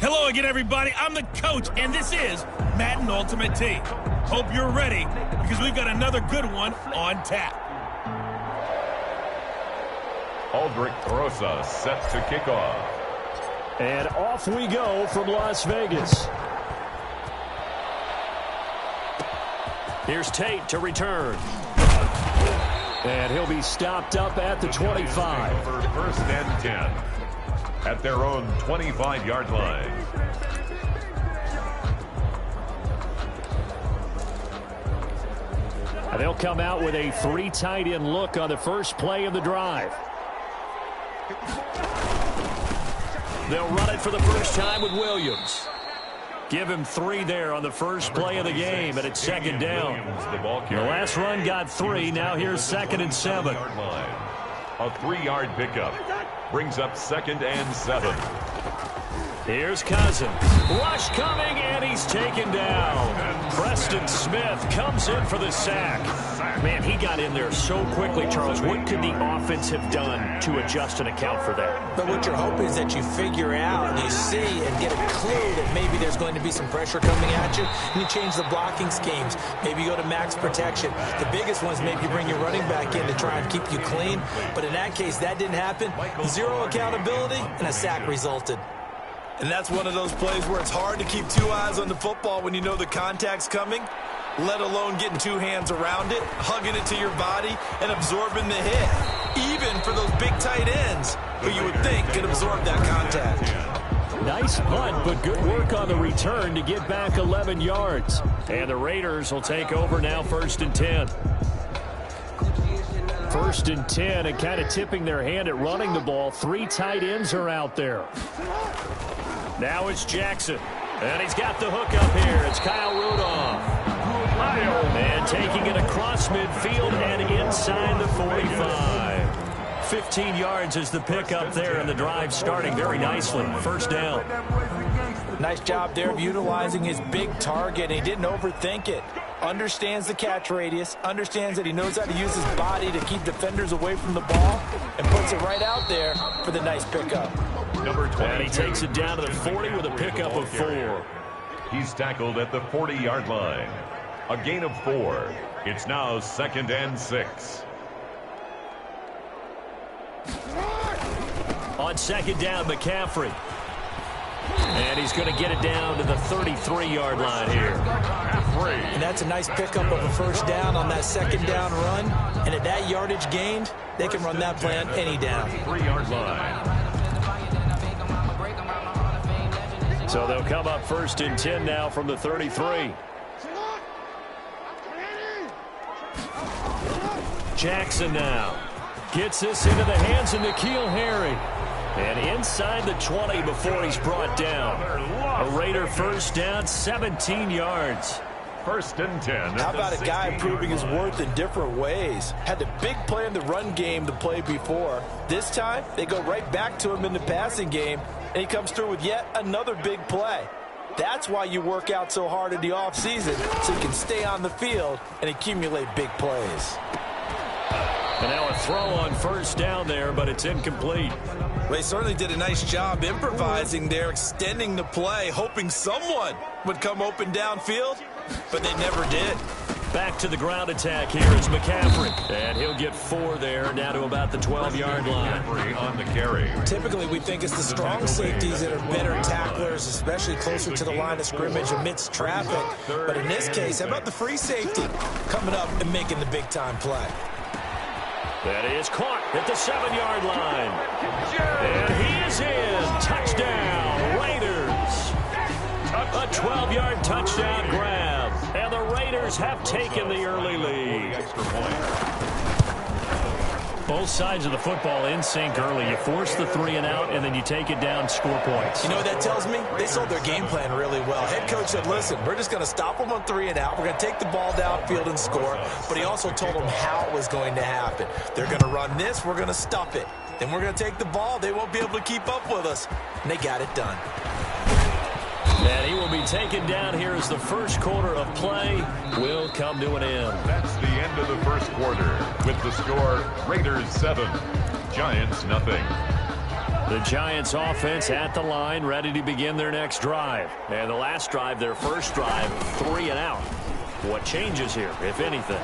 Hello again, everybody. I'm the coach, and this is Madden Ultimate Team. Hope you're ready, because we've got another good one on tap. Aldrich Rosa set to kick off. And off we go from Las Vegas. Here's Tate to return. And he'll be stopped up at the 25. For first and 10 at their own 25-yard line. And they'll come out with a 3 tight end look on the first play of the drive. They'll run it for the first time with Williams. Give him 3 there on the first play of the game, and it's second down. The last run got 3. Now here's 2nd and 7. A 3-yard pickup brings up 2nd and 7. Here's Cousins. Rush coming, and he's taken down. Preston Smith comes in for the sack. Man, he got in there so quickly, Charles. What could the offense have done to adjust and account for that? But what you're hoping is that you figure out, you see, and get a clue that maybe there's going to be some pressure coming at you, and you change the blocking schemes. Maybe you go to max protection. The biggest one is maybe you bring your running back in to try and keep you clean. But in that case, that didn't happen. 0 accountability, and a sack resulted. And that's one of those plays where it's hard to keep 2 eyes on the football when you know the contact's coming, let alone getting 2 hands around it, hugging it to your body, and absorbing the hit. Even for those big tight ends who you would think could absorb that contact. Nice punt, but good work on the return to get back 11 yards. And the Raiders will take over now, 1st and 10. 1st and 10, and kind of tipping their hand at running the ball. 3 tight ends are out there. Now it's Jackson. And he's got the hook up here. It's Kyle Rudolph. And taking it across midfield and inside the 45. 15 yards is the pickup there, and the drive starting very nicely. 1st down. Nice job there of utilizing his big target. He didn't overthink it. Understands the catch radius, understands that he knows how to use his body to keep defenders away from the ball, and puts it right out there for the nice pickup. Number 20. And he takes it down to the 40 with a pickup of 4. He's tackled at the 40-yard line. A gain of 4. It's now 2nd and 6. On 2nd down, McCaffrey. And he's going to get it down to the 33-yard line here. And that's a nice pickup of a 1st down on that 2nd down run. And at that yardage gained, they can run that play on any down. 3-yard line. So they'll come up 1st and 10 now from the 33. Jackson now gets this into the hands of N'Keal Harry. And inside the 20 before he's brought down. A Raider 1st down, 17 yards. 1st and 10. How about a guy proving his worth in different ways? Had the big play in the run game the play before. This time, they go right back to him in the passing game, and he comes through with yet another big play. That's why you work out so hard in the offseason, so you can stay on the field and accumulate big plays. And now a throw on 1st down there, but it's incomplete. Well, he certainly did a nice job improvising there, extending the play, hoping someone would come open downfield, but they never did. Back to the ground attack here is McCaffrey. And he'll get 4 there, down to about the 12-yard line. On the carry. Typically, we think it's the strong safeties that are better tacklers, especially closer to the line of scrimmage amidst traffic. But in this case, how about the free safety coming up and making the big-time play? That is caught at the 7-yard line. And he is in. Touchdown, Raiders. A 12-yard touchdown grab. And the Raiders have taken the early lead. Extra point. Both sides of the football in sync early. You force the 3 and out, and then you take it down, score points. You know what that tells me? They sold their game plan really well. Head coach said, listen, we're just going to stop them on 3 and out. We're going to take the ball downfield and score. But he also told them how it was going to happen. They're going to run this. We're going to stuff it. Then we're going to take the ball. They won't be able to keep up with us. And they got it done. And he will be taken down here as the first quarter of play will come to an end. That's the end of the first quarter with the score Raiders 7, Giants nothing. The Giants offense at the line, ready to begin their next drive. And the last drive, their first drive, 3 and out. What changes here, if anything?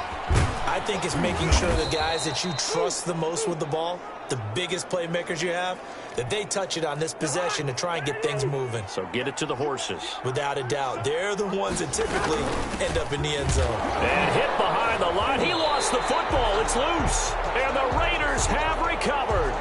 I think it's making sure the guys that you trust the most with the ball, the biggest playmakers you have, that they touch it on this possession to try and get things moving. So get it to the horses. Without a doubt. They're the ones that typically end up in the end zone. And hit behind the line. He lost the football. It's loose. And the Raiders have recovered.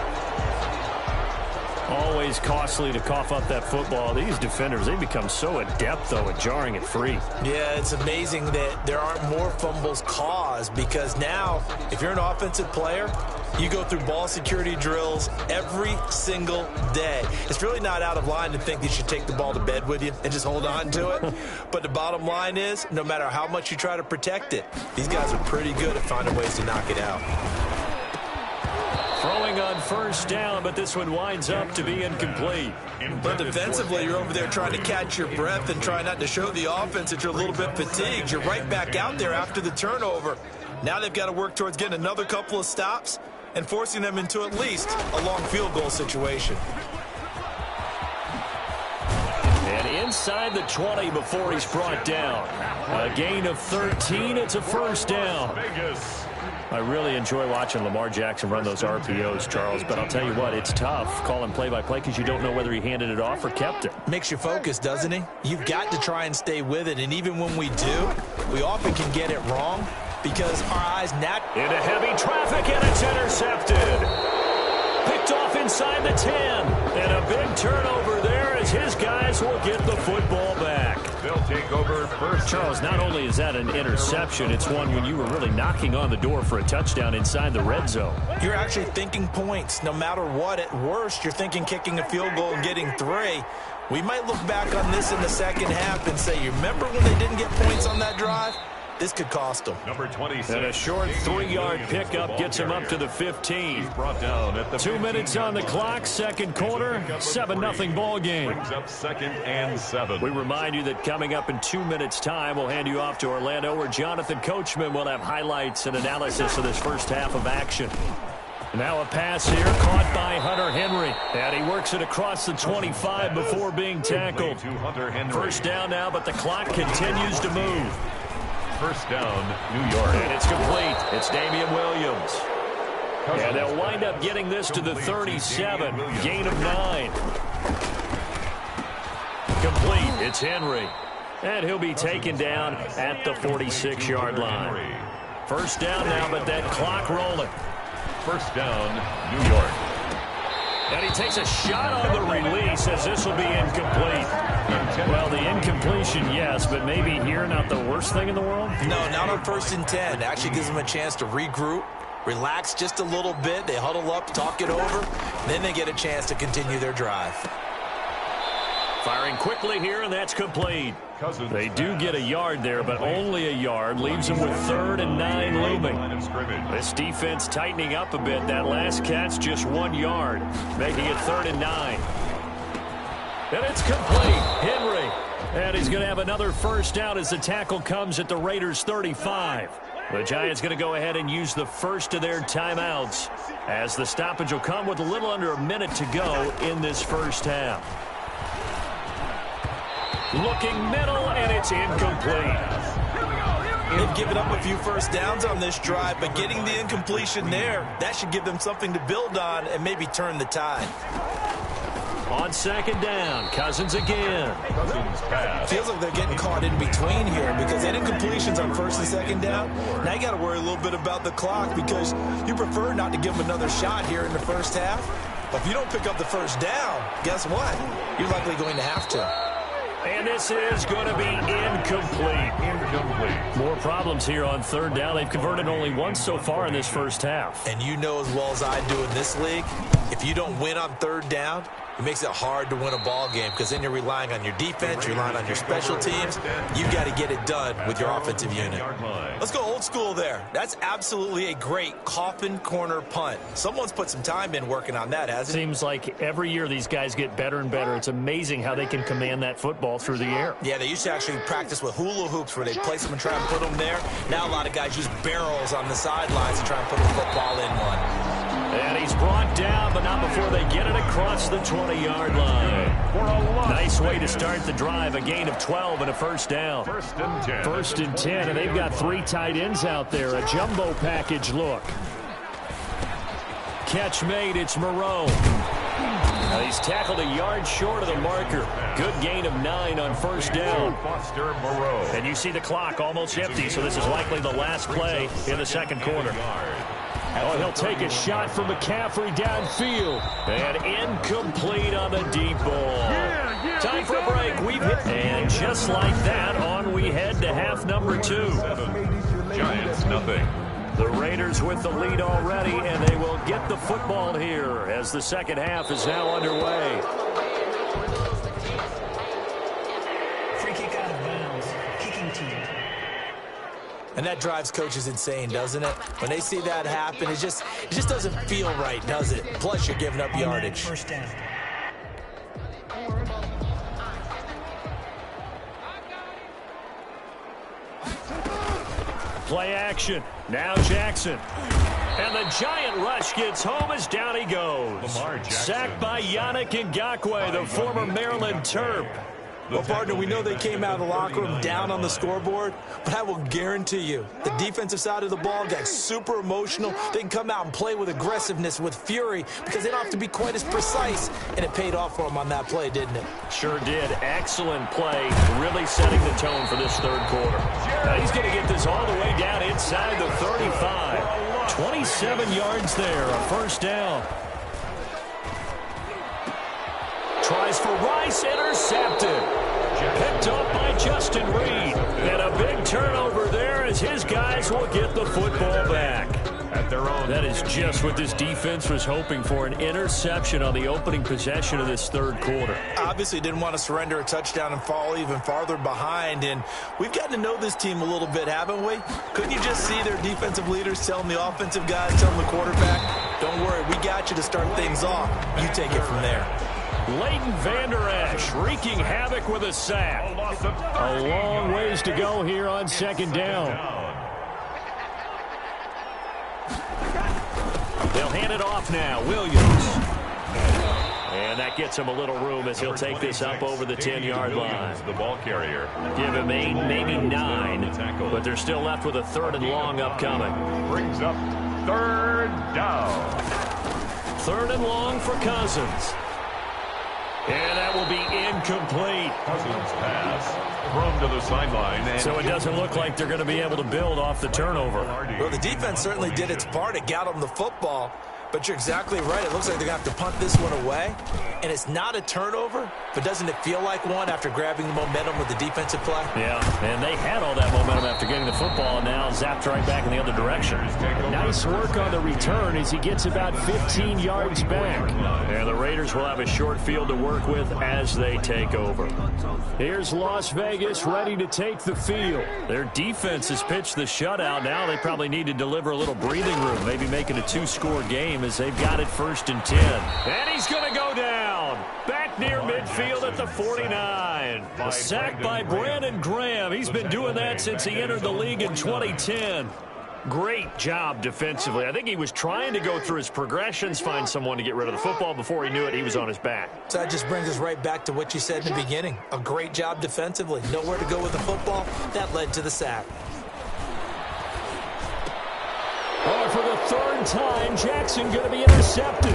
Always costly to cough up that football. These defenders, they become so adept, though, at jarring it free. Yeah, it's amazing that there aren't more fumbles caused because now, if you're an offensive player, you go through ball security drills every single day. It's really not out of line to think that you should take the ball to bed with you and just hold on to it. But the bottom line is, no matter how much you try to protect it, these guys are pretty good at finding ways to knock it out. Throwing on first down, but this one winds up to be incomplete. But defensively, you're over there trying to catch your breath and try not to show the offense that you're a little bit fatigued. You're right back out there after the turnover. Now they've got to work towards getting another couple of stops and forcing them into at least a long field goal situation. And inside the 20 before he's brought down. A gain of 13. It's a first down. I really enjoy watching Lamar Jackson run those RPOs, Charles, but I'll tell you what, it's tough calling play-by-play because you don't know whether he handed it off or kept it. Makes you focus, doesn't he? You've got to try and stay with it, and even when we do, we often can get it wrong because our eyes into heavy traffic, and it's intercepted. Picked off inside the 10, and a big turnover there as his guys will get the football back. They'll take over first. Charles, not only is that an interception, it's one when you were really knocking on the door for a touchdown inside the red zone. You're actually thinking points. No matter what, at worst, you're thinking kicking a field goal and getting 3. We might look back on this in the second half and say, you remember when they didn't get points on that drive? This could cost them. Number 26. And a short 3-yard pickup gets him up to the 15. He's brought down at the 2 minutes on the clock, second quarter, 7-0 ball game. Brings up 2nd and 7. We remind you that coming up in 2 minutes' time, we'll hand you off to Orlando, where Jonathan Coachman will have highlights and analysis of this first half of action. Now a pass here, caught by Hunter Henry. And he works it across the 25 before being tackled. First down now, but the clock continues to move. First down, New York. And it's complete. It's Damian Williams. And they'll wind up getting this to the 37. Gain of 9. Complete. It's Henry. And he'll be taken down at the 46-yard line. First down now, but that clock rolling. First down, New York. And he takes a shot on the release as this will be incomplete. Well, the incompletion, yes, but maybe here not the worst thing in the world? No, not on 1st and 10. It actually gives them a chance to regroup, relax just a little bit. They huddle up, talk it over. Then they get a chance to continue their drive. Firing quickly here, and that's complete. They do get a yard there, but only a yard. Leaves them with 3rd and 9 looming. This defense tightening up a bit. That last catch, just 1 yard, making it 3rd and 9. And it's complete. Henry. And he's going to have another first down as the tackle comes at the Raiders' 35. The Giants going to go ahead and use the first of their timeouts as the stoppage will come with a little under a minute to go in this first half. Looking middle, and it's incomplete. They've given up a few first downs on this drive, but getting the incompletion there, that should give them something to build on and maybe turn the tide. On second down, Cousins again. Feels like they're getting caught in between here because they had incompletions on 1st and 2nd down. Now you got to worry a little bit about the clock because you prefer not to give them another shot here in the first half. But if you don't pick up the first down, guess what? You're likely going to have to. And this is going to be incomplete. More problems here on 3rd down. They've converted only once so far in this first half. And you know as well as I do in this league, if you don't win on 3rd down, it makes it hard to win a ball game because then you're relying on your defense, you're relying on your special teams. You've got to get it done with your offensive unit. Let's go old school there. That's absolutely a great coffin corner punt. Someone's put some time in working on that, hasn't it? Seems like every year these guys get better and better. It's amazing how they can command that football through the air. Yeah, they used to actually practice with hula hoops where they place them and try and put them there. Now a lot of guys use barrels on the sidelines to try and put the football in one. And he's brought down, but not before they get it across the 20-yard line. Nice way to start the drive. A gain of 12 and a first down. First and 10, and they've got 3 tight ends out there. A jumbo package look. Catch made. It's Moreau. He's tackled a yard short of the marker. Good gain of 9 on first down. And you see the clock almost empty, so this is likely the last play in the second quarter. Oh, he'll take a shot from McCaffrey downfield. And incomplete on the deep ball. Time for a break. We've hit. And just like that, on we head to half number 2. Giants, nothing. The Raiders with the lead already, and they will get the football here as the second half is now underway. Free kick out of bounds. Kicking team. And that drives coaches insane, doesn't it? When they see that happen, it just doesn't feel right, does it? Plus, you're giving up yardage. First down. Play action. Now Jackson. And the giant rush gets home as down he goes. Sacked by Yannick Ngakoue, the former Maryland Terp. Well, partner, we know they came out of the locker room down on the scoreboard, but I will guarantee you the defensive side of the ball got super emotional. They can come out and play with aggressiveness, with fury, because they don't have to be quite as precise, and it paid off for them on that play, didn't it? Sure did. Excellent play, really setting the tone for this third quarter. Now he's going to get this all the way down inside the 35. 27 yards there, a first down. Tries for Rice, intercepted. Picked up by Justin Reed. And a big turnover there as his guys will get the football back. At their own. That is just what this defense was hoping for, an interception on the opening possession of this third quarter. Obviously didn't want to surrender a touchdown and fall even farther behind, and we've gotten to know this team a little bit, haven't we? Couldn't you just see their defensive leaders telling the offensive guys, telling the quarterback, don't worry, we got you to start things off. You take it from there. Leighton Vander Esch wreaking havoc with a sack. A long ways to go here on second down. They'll hand it off now. Williams. And that gets him a little room as he'll take this up over the 10-yard line. The ball carrier. Give him 8, maybe 9, but they're still left with a third and long upcoming. Brings up third down. Third and long for Cousins. And that will be incomplete. Cousins pass. Thrown to the sideline. So it doesn't look like they're going to be able to build off the turnover. Well, the defense certainly did its part. It got them the football. But you're exactly right. It looks like they're going to have to punt this one away. And it's not a turnover, but doesn't it feel like one after grabbing the momentum with the defensive play? Yeah, and they had all that momentum after getting the football, and now zapped right back in the other direction. Nice work on the return as he gets about 15 yards back. And the Raiders will have a short field to work with as they take over. Here's Las Vegas ready to take the field. Their defense has pitched the shutout. Now they probably need to deliver a little breathing room, maybe make it a 2-score game as they've got it first and 10. And he's going to go down. Back near midfield at the 49. A sack by Brandon Graham. He's been doing that since he entered the league in 2010. Great job defensively. I think he was trying to go through his progressions, find someone to get rid of the football. Before he knew it, he was on his back. So that just brings us right back to what you said in the beginning. A great job defensively. Nowhere to go with the football. That led to the sack. Oh, for the third time, Jackson going to be intercepted.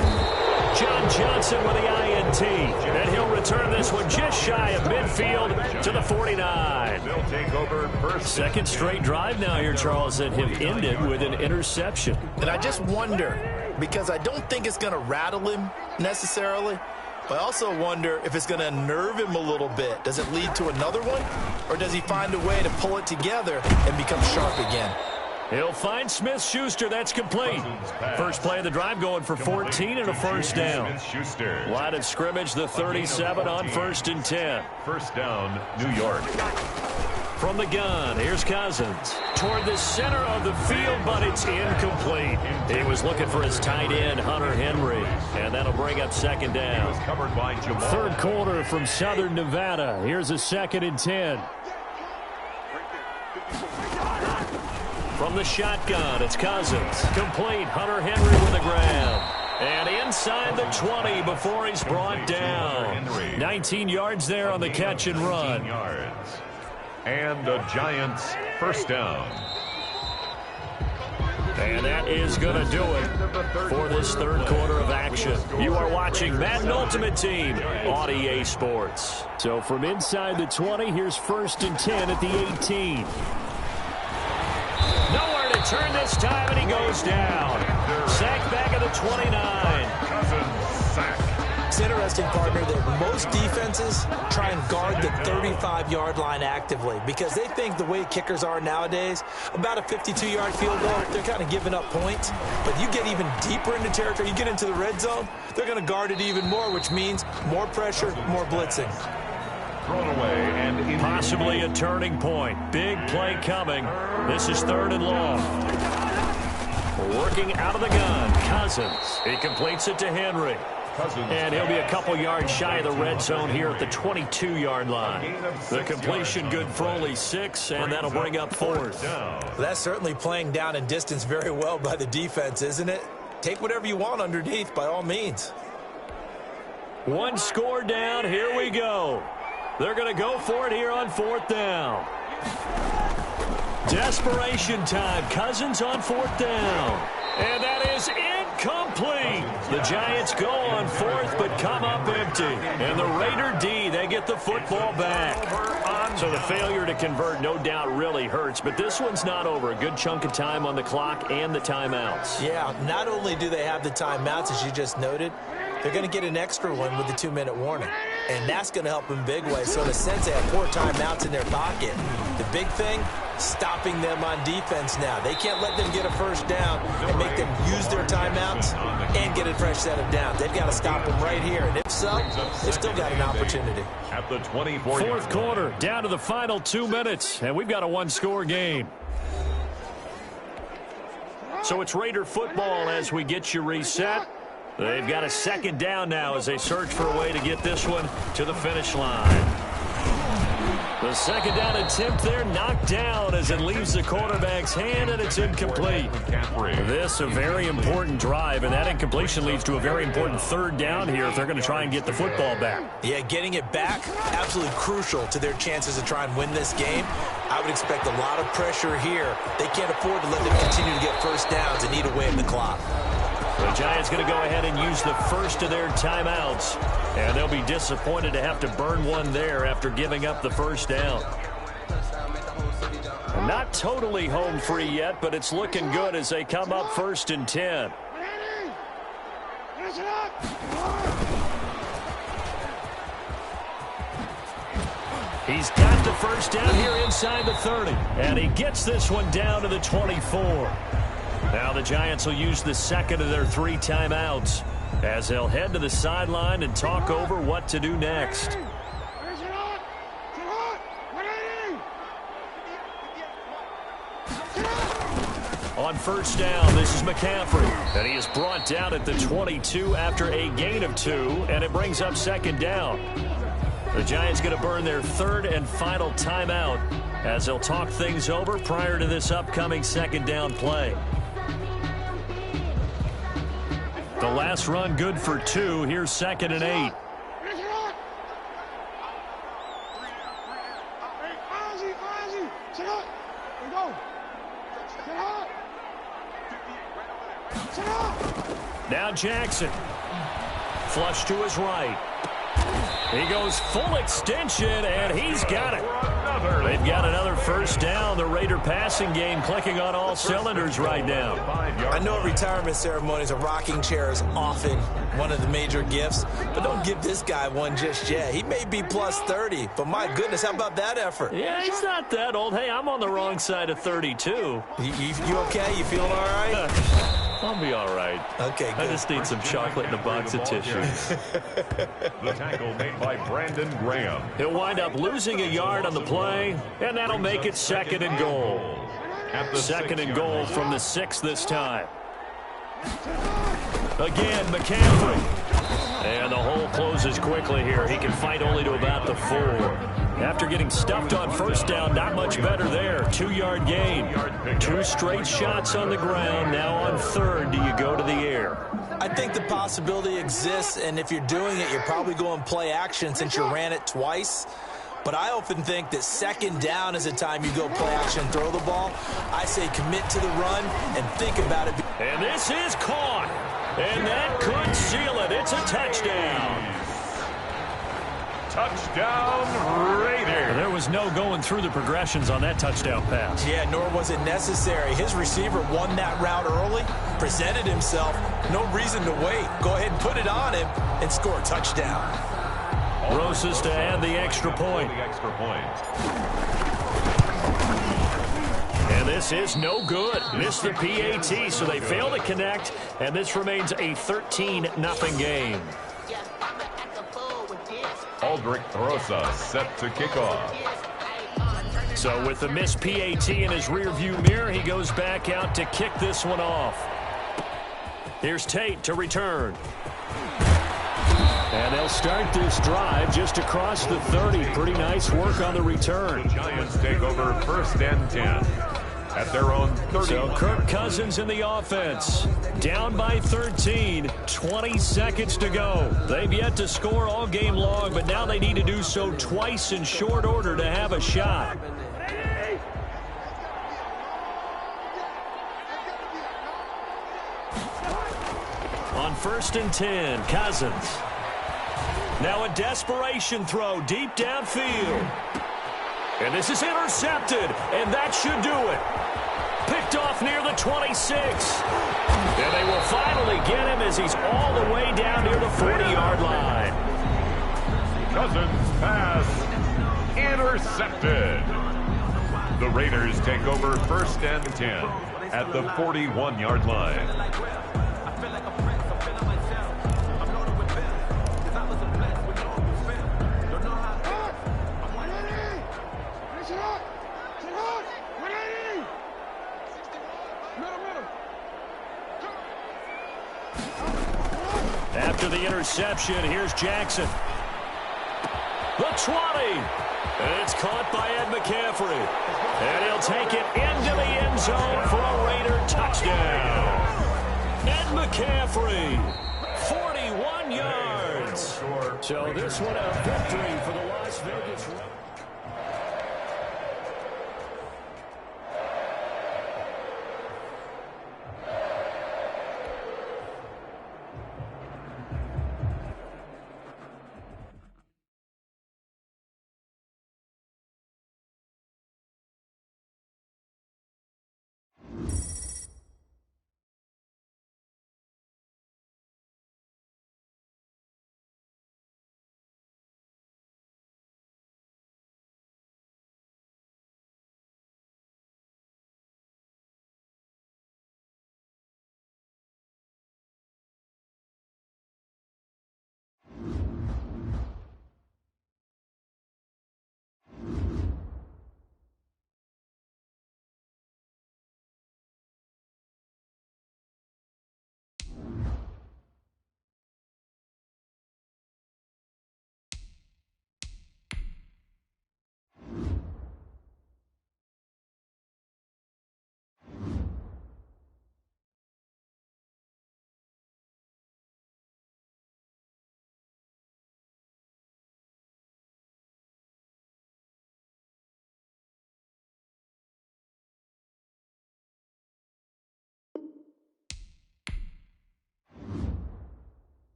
John Johnson with the INT. And he'll return this one just shy of midfield to the 49. They'll take over first. Second straight drive now here, Charles, that have ended with an interception. And I just wonder, because I don't think it's going to rattle him necessarily, but I also wonder if it's going to unnerve him a little bit. Does it lead to another one? Or does he find a way to pull it together and become sharp again? He'll find Smith-Schuster. That's complete. First play of the drive going for 14 and a first down. Line of scrimmage, the 37 on first and 10. First down, New York. From the gun, here's Cousins. Toward the center of the field, but it's incomplete. He was looking for his tight end, Hunter Henry. And that'll bring up second down. Third quarter from Southern Nevada. Here's a second and 10. From the shotgun, it's Cousins. Complete. Hunter Henry with the grab. And inside the 20 before he's brought down. 19 yards there on the catch and run. And the Giants first down. And that is going to do it for this third quarter of action. You are watching Madden Ultimate Team on EA Sports. So from inside the 20, here's 1st and 10 at the 18. Nowhere to turn this time, and he goes down. Sacked back at the 29. Cousins sack. It's interesting, partner, that most defenses try and guard the 35-yard line actively because they think the way kickers are nowadays, about a 52-yard field goal, they're kind of giving up points. But you get even deeper into territory, you get into the red zone, they're going to guard it even more, which means more pressure, more blitzing. Thrown away and possibly a turning point. Big play coming. This is 3rd and long. Working out of the gun, Cousins. He completes it to Henry. And he'll be a couple yards shy of the red zone here at the 22-yard line. The completion good for only 6, and that'll bring up 4th. That's certainly playing down in distance very well by the defense, isn't it? Take whatever you want underneath, by all means. One score down. Here we go. They're going to go for it here on 4th down. Desperation time. Cousins on 4th down. And that is incomplete. The Giants go on 4th, but come up empty. And the Raider D, they get the football back. So the failure to convert no doubt really hurts, but this one's not over. A good chunk of time on the clock and the timeouts. Yeah, not only do they have the timeouts, as you just noted, they're going to get an extra one with the 2-minute warning. And that's going to help in big ways. So in a sense, they have 4 timeouts in their pocket. The big thing, stopping them on defense now. They can't let them get a first down and make them use their timeouts and get a fresh set of downs. They've got to stop them right here. And if so, they've still got an opportunity. At the 24. 4th quarter, down to the final 2 minutes. And we've got a 1-score game. So it's Raider football as we get you reset. They've got a 2nd down now as they search for a way to get this one to the finish line. The 2nd down attempt there knocked down as it leaves the quarterback's hand, and it's incomplete. This a very important drive, and that incompletion leads to a very important 3rd down here if they're going to try and get the football back. Yeah, getting it back, absolutely crucial to their chances to try and win this game. I would expect a lot of pressure here. They can't afford to let them continue to get first downs and eat away at the clock. The Giants going to go ahead and use the first of their timeouts, and they'll be disappointed to have to burn one there after giving up the first down. Not totally home free yet, but it's looking good as they come up 1st and 10. He's got the first down here inside the 30, and he gets this one down to the 24. Now the Giants will use the 2nd of their 3 timeouts as they'll head to the sideline and talk over what to do next. On 1st down, this is McCaffrey, and he is brought down at the 22 after a gain of 2, and it brings up 2nd down. The Giants going to burn their 3rd and final timeout as they'll talk things over prior to this upcoming 2nd down play. The last run good for 2. Here's 2nd and 8. Now Jackson. Flush to his right. He goes full extension, and he's got it. They've got another first down. The Raider passing game clicking on all cylinders right now. I know at retirement ceremonies, a rocking chair is often one of the major gifts, but don't give this guy one just yet. He may be plus 30, but my goodness, how about that effort? Yeah, he's not that old. Hey, I'm on the wrong side of 32. You okay? You feeling all right? I'll be all right. Okay, good. I just need some chocolate and a box of tissues. The tackle made by Brandon Graham. He'll wind up losing a yard on the play, and that'll make it 2nd and goal. 2nd and goal from the 6 this time. Again, McCaffrey. And the hole closes quickly here. He can fight only to about the 4. After getting stuffed on first down, not much better there. 2-yard gain. 2 straight shots on the ground. Now on third, do you go to the air? I think the possibility exists, and if you're doing it, you're probably going play action since you ran it twice. But I often think that second down is a time you go play action, throw the ball. I say commit to the run and think about it. And this is caught. And that could seal it. It's a touchdown. Touchdown, Raiders. There was no going through the progressions on that touchdown pass. Yeah, nor was it necessary. His receiver won that route early, presented himself. No reason to wait. Go ahead and put it on him and score a touchdown. Rosas to add the extra point. And this is no good. Missed the PAT, so they fail to connect, and this remains a 13-0 game. Aldrich Rosas set to kick off. So with the missed PAT in his rearview mirror, he goes back out to kick this one off. Here's Tate to return. And they'll start this drive just across the 30. Pretty nice work on the return. The Giants take over first and 10 at their own 30. So Kirk Cousins in the offense. Down by 13. 20 seconds to go. They've yet to score all game long, but now they need to do so twice in short order to have a shot. On first and 10, Cousins. Now a desperation throw deep downfield. And this is intercepted, and that should do it. Picked off near the 26. And they will finally get him as he's all the way down near the 40-yard line. Cousins pass intercepted. The Raiders take over first and 10 at the 41-yard line. After the interception, here's Jackson. The 20. And it's caught by Ed McCaffrey. And he'll take it into the end zone for a Raider touchdown. Ed McCaffrey, 41 yards. So this one a victory for the Las Vegas Raiders.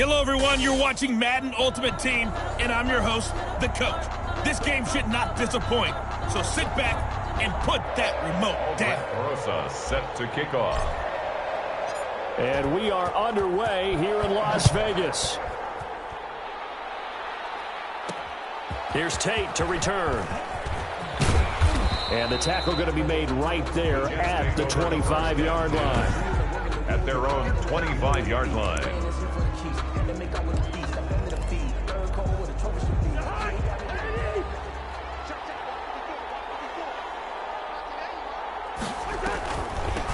Hello, everyone. You're watching Madden Ultimate Team, and I'm your host, the coach. This game should not disappoint, so sit back and put that remote down. Rosa set to kick off. And we are underway here in Las Vegas. Here's Tate to return. And the tackle going to be made right there at the 25-yard line. At their own 25-yard line.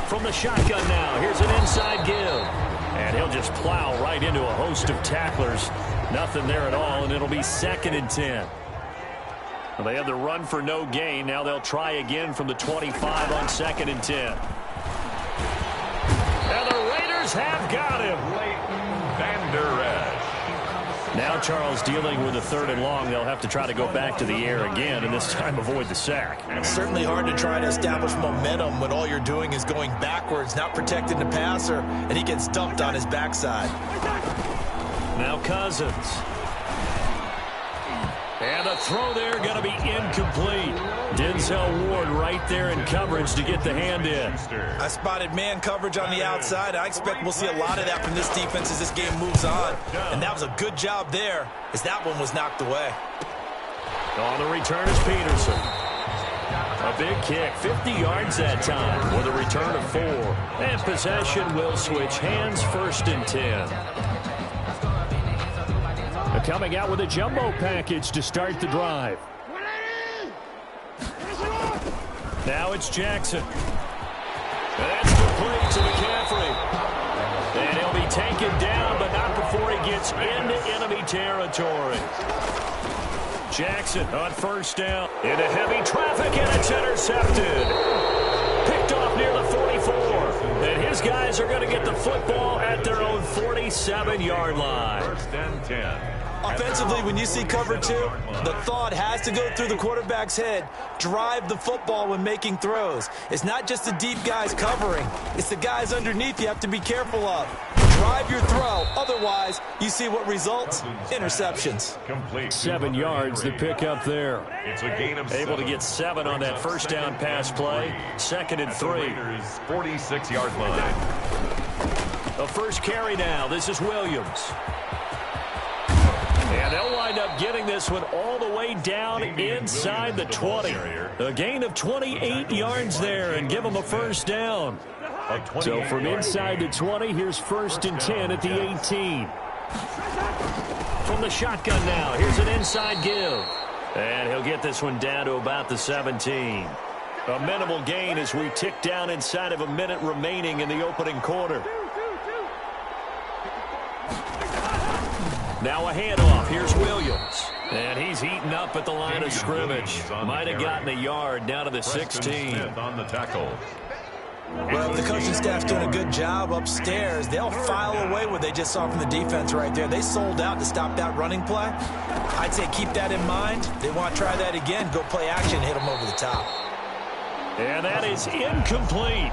From the shotgun now, here's an inside give. And he'll just plow right into a host of tacklers. Nothing there at all, and it'll be 2nd and 10. Well, they had the run for no gain. Now they'll try again from the 25 on 2nd and 10. And the Raiders have got him. Van Der Esch. Now Charles dealing with a 3rd and long. They'll have to try to go back to the air again, and this time avoid the sack. It's certainly hard to try to establish momentum when all you're doing is going backwards, not protecting the passer, and he gets dumped on his backside. Now Cousins. And the throw there going to be incomplete. Denzel Ward right there in coverage to get the hand in. I spotted man coverage on the outside. I expect we'll see a lot of that from this defense as this game moves on. And that was a good job there as that one was knocked away. On the return is Peterson. A big kick, 50 yards that time with a return of 4. And possession will switch hands, 1st and 10. Coming out with a jumbo package to start the drive. Now it's Jackson. That's complete to McCaffrey. And he'll be taken down, but not before he gets into enemy territory. Jackson on 1st down. Into heavy traffic, and it's intercepted. Picked off near the 44. And his guys are going to get the football at their own 47-yard line. 1st and 10. Offensively, when you see cover 2, the thought has to go through the quarterback's head. Drive the football when making throws. It's not just the deep guys covering. It's the guys underneath you have to be careful of. Drive your throw. Otherwise, you see what results? Interceptions. Complete. 7 yards the pick up there. It's a gain of Able to get 7 on that 1st down pass play. 2nd and 3. 46-yard line. The first carry now. This is Williams. And they'll wind up getting this one all the way down inside the 20. A gain of 28 yards there and give them a 1st down. So from inside the 20, here's 1st and 10 at the 18. From the shotgun now, here's an inside give. And he'll get this one down to about the 17. A minimal gain as we tick down inside of a minute remaining in the opening quarter. Now a handoff. Here's Williams. And he's eaten up at the line of scrimmage. Might have gotten a yard down to the 16. On the tackle. Well, if the coaching staff's doing a good job upstairs, they'll file away what they just saw from the defense right there. They sold out to stop that running play. I'd say keep that in mind. They want to try that again. Go play action, hit them over the top. And that is incomplete.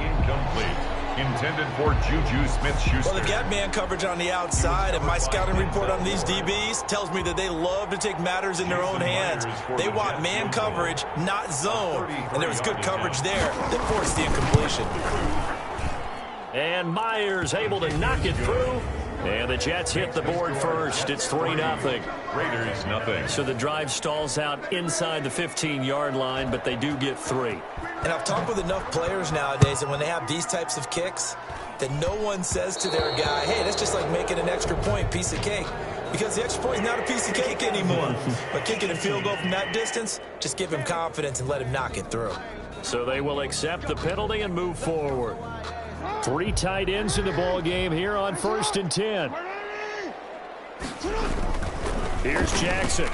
Intended for Juju Smith-Schuster. Well, they've got man coverage on the outside, and my scouting report on these DBs tells me that they love to take matters in their own hands. They want man coverage, not zone. And there was good coverage there that forced the incompletion. And Myers able to knock it through. And the Jets hit the board first. It's 3-0. Raiders, nothing. So the drive stalls out inside the 15-yard line, but they do get 3. And I've talked with enough players nowadays that when they have these types of kicks, that no one says to their guy, hey, that's just like making an extra point, piece of cake. Because the extra point is not a piece of cake anymore. But kicking a field goal from that distance, just give him confidence and let him knock it through. So they will accept the penalty and move forward. 3 tight ends in the ball game here on 1st and 10. Here's Jackson.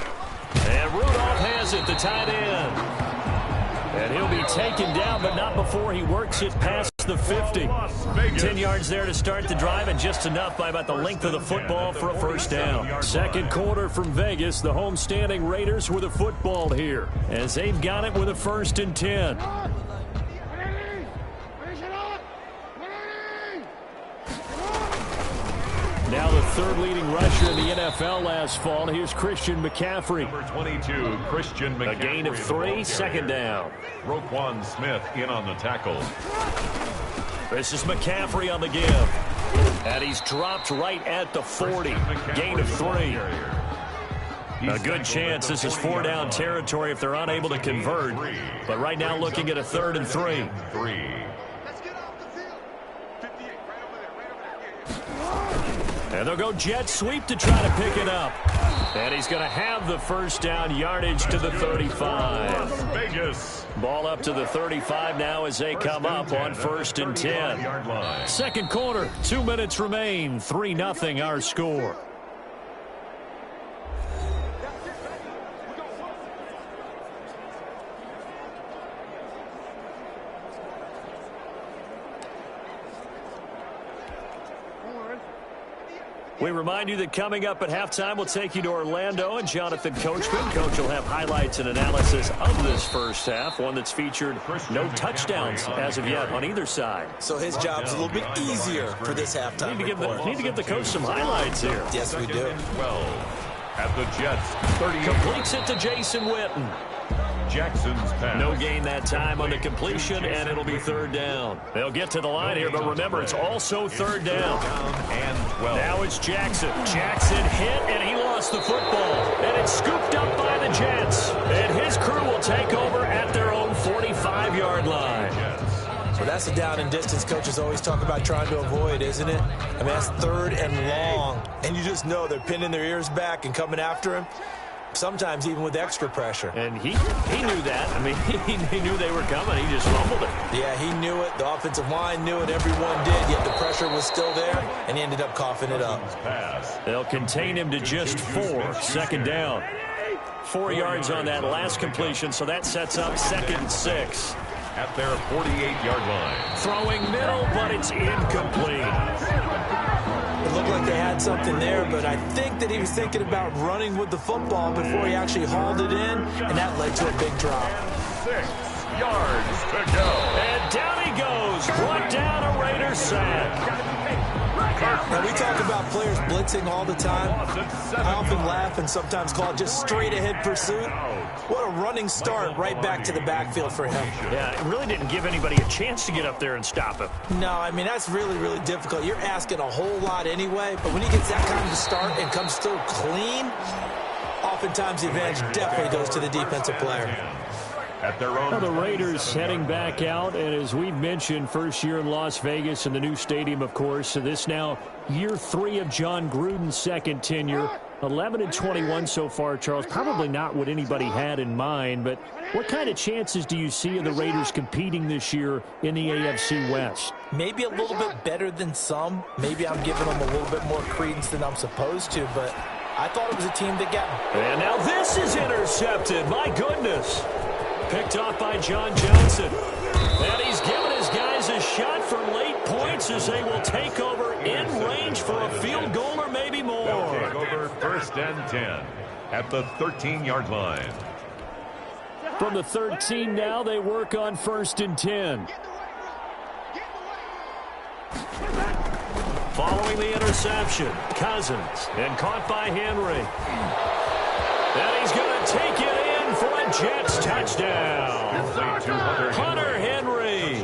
And Rudolph has it, the tight end. And he'll be taken down, but not before he works it past the 50. 10 yards there to start the drive, and just enough by about the length of the football for a 1st down. 2nd quarter from Vegas, the homestanding Raiders with a football here, as they've got it with a 1st and 10. Now the third leading rusher in the NFL last fall. Here's Christian McCaffrey. Number 22, Christian McCaffrey. A gain of 3, second down. Roquan Smith in on the tackle. This is McCaffrey on the give. And he's dropped right at the 40. Gain of 3. A good chance this is 4-down territory if they're unable to convert. But right now looking at a 3rd and 3. And they'll go jet sweep to try to pick it up. And he's going to have the first down, yardage to the 35. Vegas. Ball up to the 35 now as they come up on 1st and 10. Second quarter, 2 minutes remain. 3-0 our score. We remind you that coming up at halftime, we'll take you to Orlando and Jonathan Coachman. Coach will have highlights and analysis of this first half, one that's featured no touchdowns as of yet on either side. So his job's a little bit easier for this halftime. Need to give the coach some highlights here. Yes, we do. 12 at the Jets. 30. Completes it to Jason Witten. Jackson's pass. No gain that time on the completion, and it'll be 3rd down. They'll get to the line here, but remember, it's also 3rd down. And 12. Now it's Jackson. Jackson hit, and he lost the football. And it's scooped up by the Jets. And his crew will take over at their own 45-yard line. So that's the down and distance coaches always talk about trying to avoid, isn't it? I mean, that's 3rd and long. And you just know they're pinning their ears back and coming after him. Sometimes even with extra pressure. And he knew that. I mean, he knew they were coming. He just fumbled it. Yeah, he knew it. The offensive line knew it. Everyone did. Yet the pressure was still there, and he ended up coughing it up. They'll contain him to just 4. 2nd down. 4 yards on that last completion, so that sets up 2nd and 6. At their 48-yard line. Throwing middle, but it's incomplete. It looked like they had something there, but I think that he was thinking about running with the football before he actually hauled it in, and that led to a big drop. 6 yards to go. And down he goes. Brought down a Raider sack. Now, we talk about players blitzing all the time. I often laugh and sometimes call it just straight-ahead pursuit. What a running start right back to the backfield for him. Yeah, it really didn't give anybody a chance to get up there and stop him. No, I mean, that's really, really difficult. You're asking a whole lot anyway, but when he gets that kind of start and comes through clean, oftentimes the advantage definitely goes to the defensive player. At their own. Well, the Raiders heading back out, and as we've mentioned, first year in Las Vegas in the new stadium, of course. So this now year 3 of John Gruden's second tenure. 11-21 so far, Charles. Probably not what anybody had in mind, but what kind of chances do you see of the Raiders competing this year in the AFC West? Maybe a little bit better than some. Maybe I'm giving them a little bit more credence than I'm supposed to, but I thought it was a team that got... And now this is intercepted. My goodness. Picked off by John Johnson. And he's given his guys a shot for late points as they will take over in range for a field goal or maybe more. They'll take over 1st and 10 at the 13-yard line. From the 13 now, they work on 1st and 10. Following the interception, Cousins, and caught by Henry. And he's going to take it in for a Jets touchdown. Hunter Henry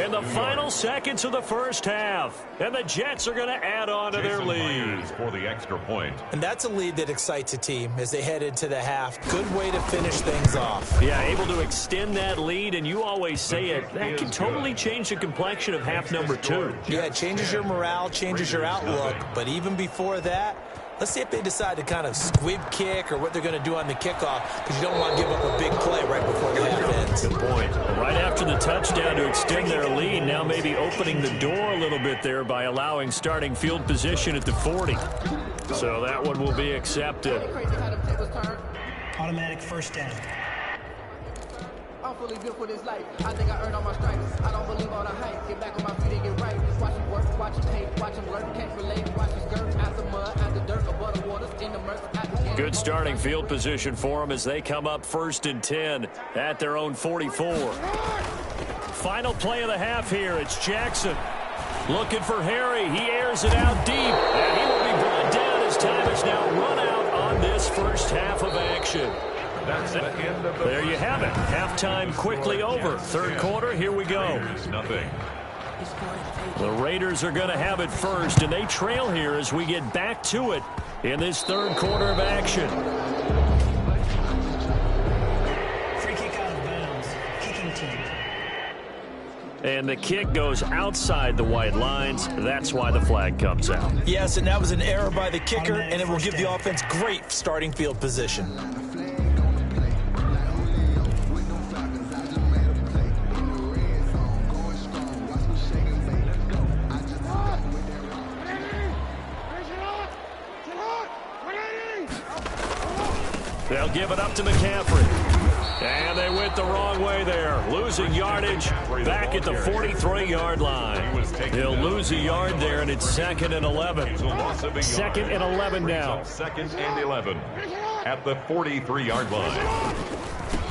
in the final seconds of the first half. And the Jets are going to add on to their lead. For the extra point. And that's a lead that excites a team as they head into the half. Good way to finish things off. Yeah, able to extend that lead, and you always say it, that can totally change the complexion of half number 2. Yeah, it changes your morale, changes your outlook. But even before that, let's see if they decide to kind of squib kick or what they're going to do on the kickoff, because you don't want to give up a big play right before the half ends. Good point. Right after the touchdown to extend their lead, now maybe opening the door a little bit there by allowing starting field position at the 40. So that one will be accepted. Automatic 1st down. I'm fully built for this life. I think I earned all my stripes. I don't believe all the hype. Get back on my feet and get right. Watch him work, watch him paint, watch him learn. Can't relate, watch him skirt. Out the mud, out the dirt, above the waters, in the murk. Good starting field position for them as they come up 1st and 10 at their own 44. Final play of the half here. It's Jackson looking for Harry. He airs it out deep, and he will be time has now run out on this first half of action. That's the end of the There you have it. Halftime quickly over. Third quarter, here we go. Nothing. The Raiders are going to have it first, and they trail here as we get back to it in this third quarter of action. Free kick out of bounds. Kicking team. And the kick goes outside the white lines. That's why the flag comes out. Yes, and that was an error by the kicker, and it will give the offense great starting field position. They'll give it up to McCaffrey. And they went the wrong way there. Losing yardage back at the 43-yard line. He'll lose a yard there, and it's 2nd and 11. 2nd and 11 now. 2nd and 11 at the 43-yard line.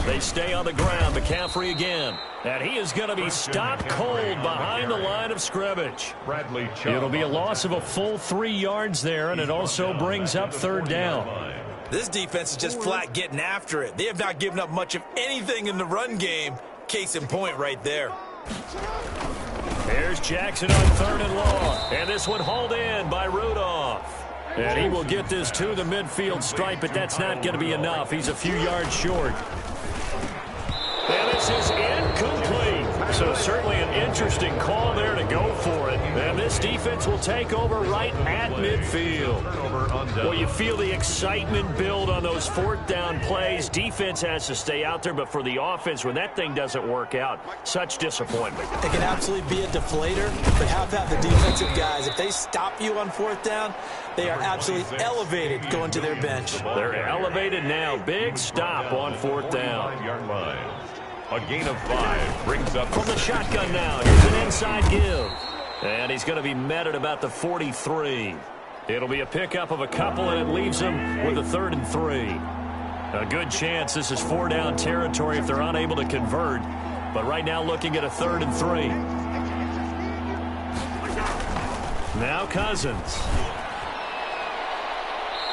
They stay on the ground. McCaffrey again. And he is going to be stopped cold behind the line of scrimmage. It'll be a loss of a full 3 yards there, and it also brings up third down. This defense is just flat getting after it. They have not given up much of anything in the run game. Case in point right there. Here's Jackson on 3rd and long. And this one hauled in by Rudolph. And he will get this to the midfield stripe, but that's not going to be enough. He's a few yards short. And this is incomplete. So certainly an interesting call there to go for it. And this defense will take over right at midfield. Well, you feel the excitement build on those 4th down plays. Defense has to stay out there, but for the offense, when that thing doesn't work out, such disappointment. It can absolutely be a deflator, but have to have the defensive guys. If they stop you on 4th down, they are absolutely elevated going to their bench. They're elevated now. Big stop on 4th down. A gain of 5 brings up from the shotgun now. Here's an inside give. And he's going to be met at about the 43. It'll be a pickup of a couple, and it leaves him with a 3rd and 3. A good chance this is 4-down territory if they're unable to convert. But right now looking at a 3rd and 3. Now Cousins.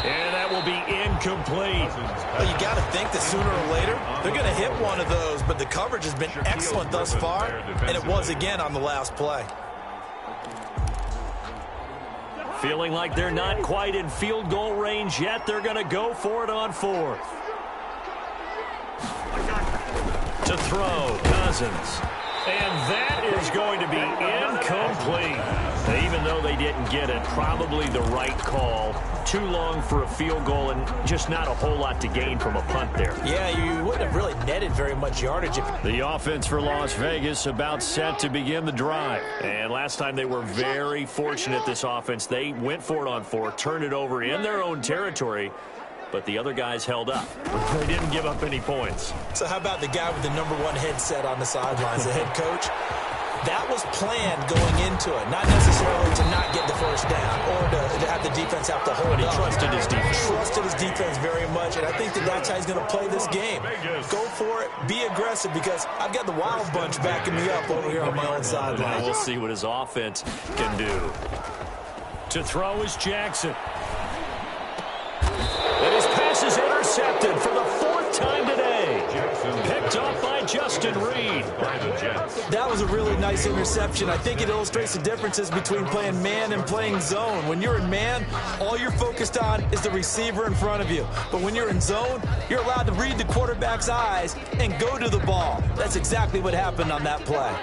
And that will be incomplete. Well, you got to think that sooner or later they're going to hit one of those, but the coverage has been excellent thus far, and it was again on the last play. Feeling like they're not quite in field goal range yet. They're going to go for it on 4th. To throw, Cousins. And that is going to be incomplete. Even though they didn't get it, probably the right call. Too long for a field goal and just not a whole lot to gain from a punt there. Yeah, you wouldn't have really netted very much yardage. The offense for Las Vegas about set to begin the drive. And last time they were very fortunate, this offense. They went for it on 4th, turned it over in their own territory, but the other guys held up. They didn't give up any points. So how about the guy with the #1 headset on the sidelines, the head coach? That was planned going into it, not necessarily to not get the first down or to have the defense have to hold but he up. trusted his defense. Trusted his defense very much, and I think that's how he's going to play this game. Go for it, be aggressive, because I've got the Wild Bunch backing me up over here on my own sideline. We'll see what his offense can do. To throw is Jackson. And his pass is intercepted for the 4th time today. Picked off by Justin Reed. That was a really nice interception. I think it illustrates the differences between playing man and playing zone. When you're in man, all you're focused on is the receiver in front of you. But when you're in zone, you're allowed to read the quarterback's eyes and go to the ball. That's exactly what happened on that play.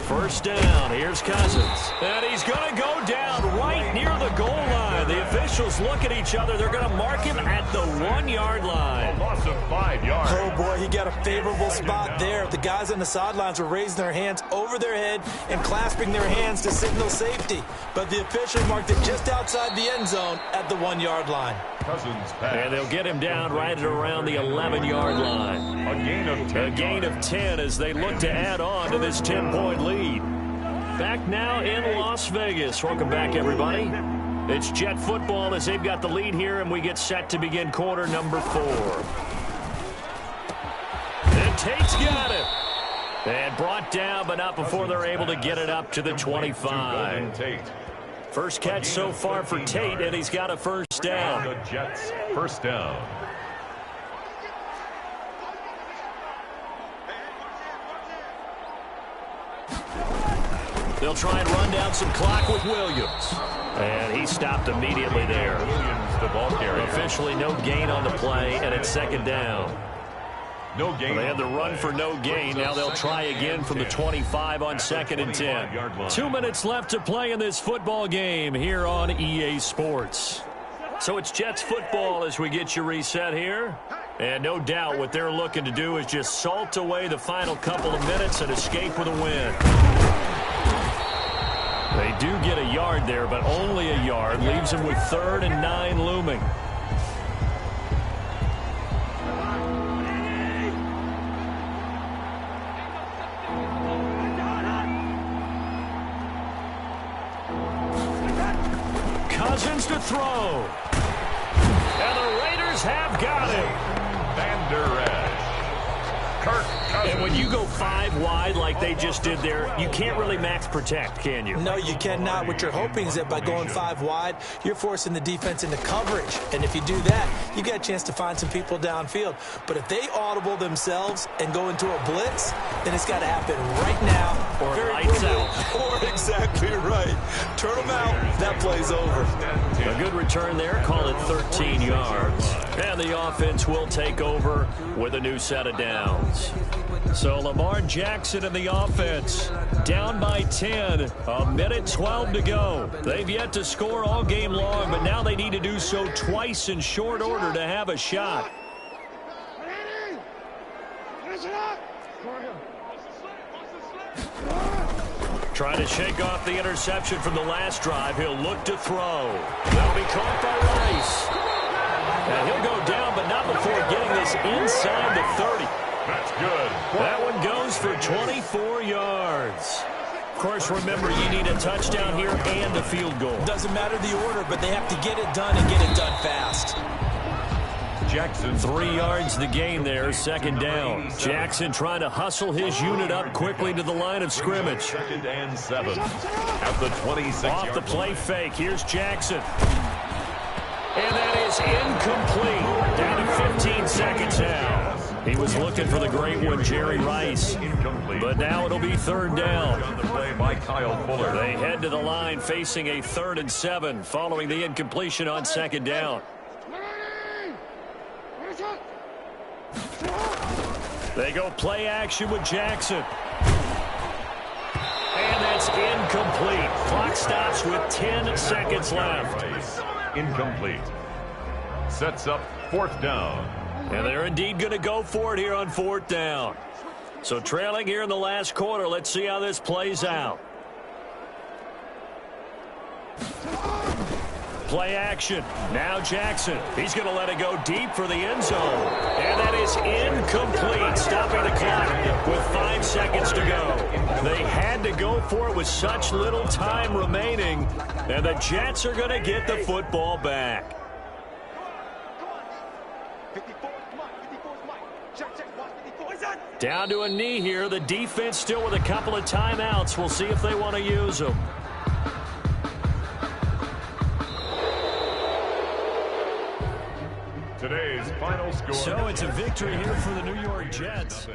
First down, here's Cousins. And he's going to go down right near the goal line. The officials look at each other. They're going to mark him at the 1-yard line. A loss of 5 yards. Oh, boy, he got a favorable spot there. The guys on the sidelines were raising their hands over their head and clasping their hands to signal safety. But the official marked it just outside the end zone at the 1-yard line. Cousins pass. And they'll get him down right at around the 11-yard line. A gain of 10. A gain of 10 as they look to add on to this 10-point lead. Back now in Las Vegas. Welcome back, everybody. It's Jet football as they've got the lead here, and we get set to begin quarter number 4. Tate's got it. And brought down, but not before they're able to get it up to the 25. First catch so far for Tate, and he's got a first down. The Jets, first down. They'll try and run down some clock with Williams. And he stopped immediately there. Williams, the ball carrier. Officially no gain on the play, and it's second down. No gain. They had the run for no gain. Now they'll try again from the 25 on second and 10. 2 minutes left to play in this football game here on EA Sports. So it's Jets football as we get you reset here. And no doubt what they're looking to do is just salt away the final couple of minutes and escape with a win. They do get a yard there, but only a yard. Leaves them with 3rd and 9 looming. Cousins to throw. And the Raiders have got him. Van Der Esch. Kirk Cousins. And when you go 5 wide like they just did there, you can't really max protect, can you? No, you cannot. What you're hoping is that by going 5 wide, you're forcing the defense into coverage. And if you do that, you get a chance to find some people downfield. But if they audible themselves and go into a blitz, then it's got to happen right now. Or lights out. Or exactly right. Turn them out. That play's over. A good return there. Call it 13 yards. And the offense will take over with a new set of downs. So Lamar Jackson and the offense down by 10. A minute 12 to go. They've yet to score all game long, but now they need to do so twice in short order to have a shot. Trying to shake off the interception from the last drive. He'll look to throw. That'll be caught by Rice. And he'll go down, but not before getting this inside the 30. That's good. That one goes for 24 yards. Of course, remember, you need a touchdown here and a field goal. Doesn't matter the order, but they have to get it done and get it done fast. Jackson. 3 yards the gain there, second down. Jackson trying to hustle his unit up quickly to the line of scrimmage. 2nd and 7. At the 26-yard Off the play fake, here's Jackson. And that is incomplete. Down to 15 seconds now. He was looking for the great one, Jerry Rice. Incomplete. But now it'll be 3rd down. On the play by Kyle Fuller. They head to the line facing a 3rd and 7 following the incompletion on second down. They go play action with Jackson. And that's incomplete. Clock stops with 10 seconds left. Incomplete. Sets up 4th down. And they're indeed going to go for it here on 4th down. So trailing here in the last quarter. Let's see how this plays out. Play action. Now Jackson. He's going to let it go deep for the end zone. And that is incomplete, stopping the clock with 5 seconds to go. They had to go for it with such little time remaining. And the Jets are going to get the football back. Down to a knee here. The defense still with a couple of timeouts. We'll see if they want to use them. Today's final score. So it's a victory here for the New York Jets.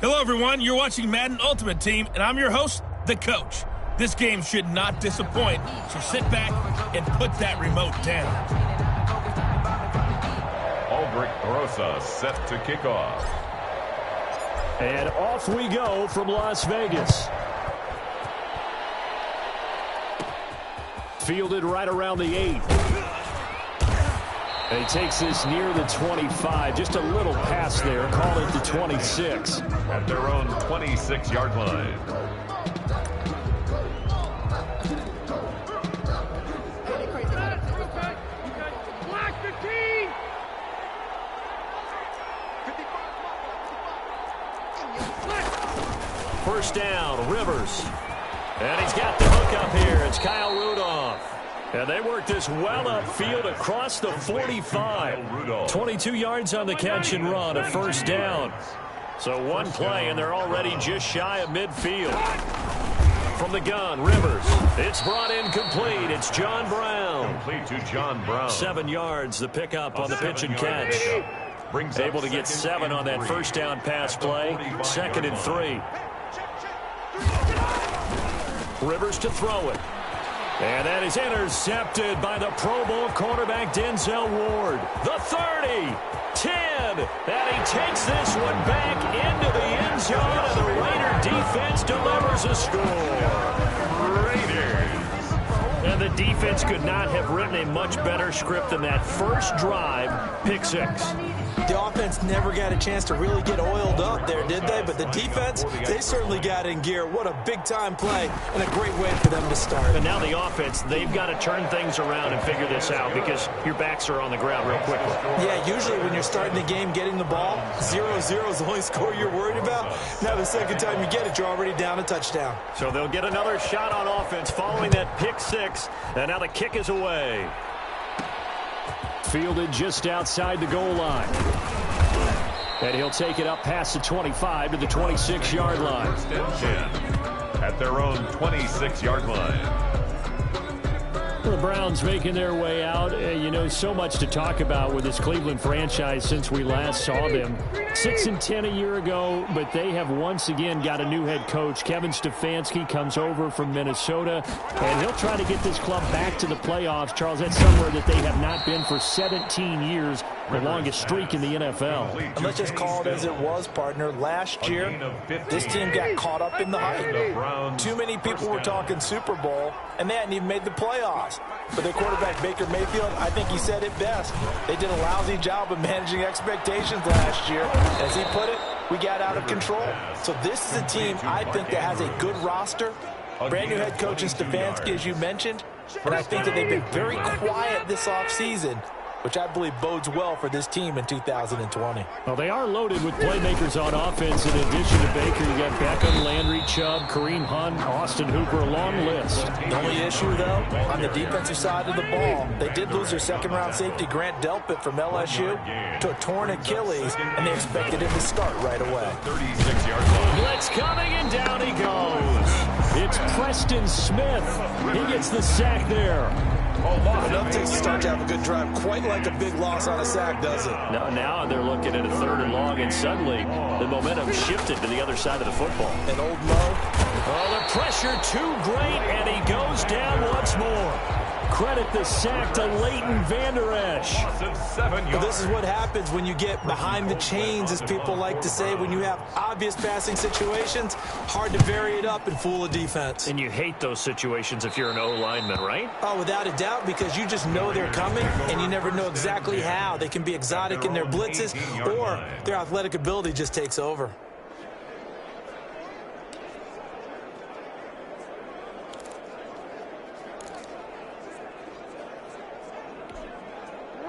Hello, everyone. You're watching Madden Ultimate Team, and I'm your host, the Coach. This game should not disappoint, so sit back and put that remote down. Aldrich Rosa set to kick off. And off we go from Las Vegas. Fielded right around the 8. And he takes this near the 25. Just a little pass there. Call it the 26. At their own 26-yard line. First down, Rivers. And he's got the hook up here. It's Kyle Rudolph. And they work this well upfield across the 45. 22 yards on the catch and run, a first down. So one play, and they're already just shy of midfield. From the gun, Rivers. It's brought in complete. It's John Brown. Complete to John Brown. 7 yards, the pickup on the pitch and catch. Able to get 7 on that first down pass play. 2nd and 3. Rivers to throw it. And that is intercepted by the Pro Bowl cornerback Denzel Ward. The 30, 10, and he takes this one back into the end zone, and the Raider defense delivers a score. Raiders. And the defense could not have written a much better script than that first drive, pick 6. The offense never got a chance to really get oiled up there, did they? But the defense, they certainly got in gear. What a big-time play and a great way for them to start. And now the offense, they've got to turn things around and figure this out because your backs are on the ground real quickly. Yeah, usually when you're starting the game, getting the ball, 0-0 is the only score you're worried about. Now the second time you get it, you're already down a touchdown. So they'll get another shot on offense following that pick 6, and now the kick is away. Fielded just outside the goal line. And he'll take it up past the 25 to the 26-yard line. First and 10 at their own 26-yard line. The Browns making their way out. You know, so much to talk about with this Cleveland franchise since we last saw them. 6-10 a year ago, but they have once again got a new head coach. Kevin Stefanski comes over from Minnesota, and he'll try to get this club back to the playoffs. Charles, that's somewhere that they have not been for 17 years, the longest streak in the NFL. And let's just call it as it was, partner. Last year, this team got caught up in the hype. Too many people were talking Super Bowl, and they hadn't even made the playoffs. But their quarterback, Baker Mayfield, I think he said it best. They did a lousy job of managing expectations last year. As he put it, we got out of control. So this is a team, I think, that has a good roster. Brand new head coach in Stefanski, as you mentioned. And I think that they've been very quiet this offseason, which I believe bodes well for this team in 2020. Well, they are loaded with playmakers on offense. In addition to Baker, you got Beckham, Landry, Chubb, Kareem Hunt, Austin Hooper, a long list. The only issue, though, on the defensive side of the ball, they did lose their second-round safety, Grant Delpit from LSU, to a torn Achilles, and they expected him to start right away. 36-yard line. Blitz coming, and down he goes. It's Preston Smith. He gets the sack there. Enough takes to start to have a good drive, quite like a big loss on a sack, does it? Now they're looking at a 3rd and long, and suddenly the momentum shifted to the other side of the football. And old Mo. Oh, the pressure too great, and he goes down once more. Credit the sack to Leighton Vander Esch. Well, this is what happens when you get behind the chains, as people like to say. When you have obvious passing situations, hard to vary it up and fool a defense. And you hate those situations if you're an O-lineman, right? Oh, without a doubt, because you just know they're coming, and you never know exactly how. They can be exotic in their blitzes, or their athletic ability just takes over.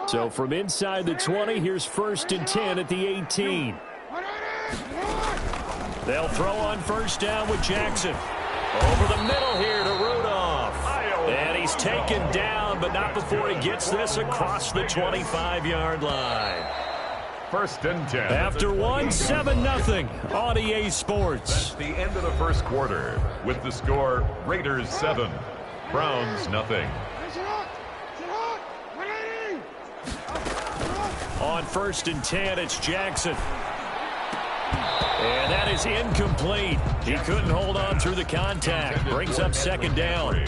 So from inside the 20, here's 1st and 10 at the 18. They'll throw on first down with Jackson. Over the middle here to Rudolph. And he's taken down, but not before he gets this across the 25-yard line. 1st and 10. After one, 7-0 on EA Sports. That's the end of the first quarter. With the score, Raiders 7, Browns 0. On 1st and 10, it's Jackson. And that is incomplete. He couldn't hold on through the contact. Brings up second down.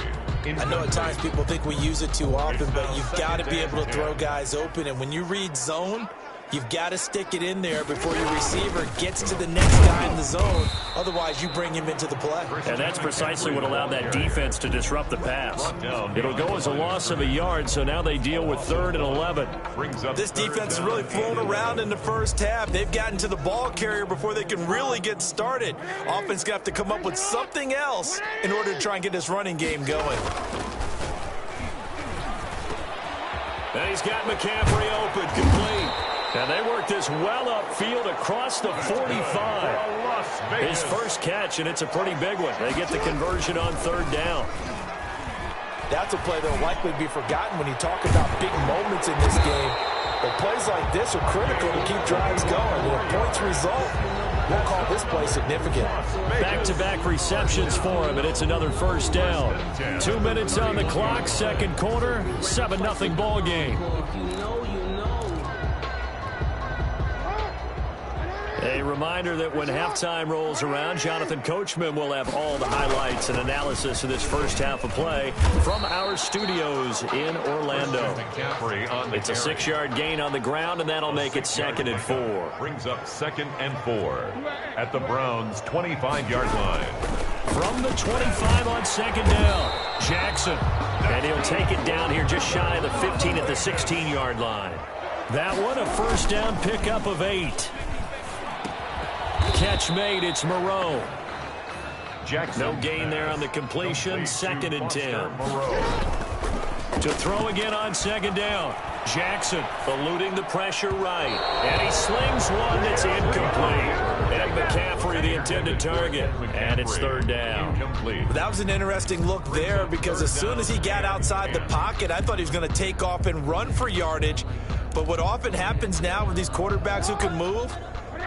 I know at times people think we use it too often, but you've got to be able to throw guys open. And when you read zone, you've got to stick it in there before your receiver gets to the next guy in the zone. Otherwise, you bring him into the play. And that's precisely what allowed that defense to disrupt the pass. It'll go as a loss of a yard, so now they deal with 3rd and 11. This defense is really flown around in the first half. They've gotten to the ball carrier before they can really get started. Offense going to have to come up with something else in order to try and get this running game going. And he's got McCaffrey open, complete. And they work this well upfield across the 45. His first catch, and it's a pretty big one. They get the conversion on 3rd down. That's a play that will likely be forgotten when you talk about big moments in this game. But plays like this are critical to keep drives going. And if points result, we'll call this play significant. Back-to-back receptions for him, and it's another first down. 2 minutes on the clock, second quarter, 7-0 ball game. A reminder that when halftime rolls around, Jonathan Coachman will have all the highlights and analysis of this first half of play from our studios in Orlando. It's a 6-yard gain on the ground, and that'll make it 2nd and 4. Brings up 2nd and 4 at the Browns' 25-yard line. From the 25 on 2nd down, Jackson. And he'll take it down here just shy of the 15 at the 16-yard line. That one a first down pickup of 8. Catch made, it's Moreau. Jackson. No gain there on the completion, 2nd and 10. To throw again on 2nd down. Jackson eluding the pressure right. And he slings one that's incomplete. And McCaffrey the intended target. And it's 3rd down. That was an interesting look there because as soon as he got outside the pocket, I thought he was going to take off and run for yardage. But what often happens now with these quarterbacks who can move,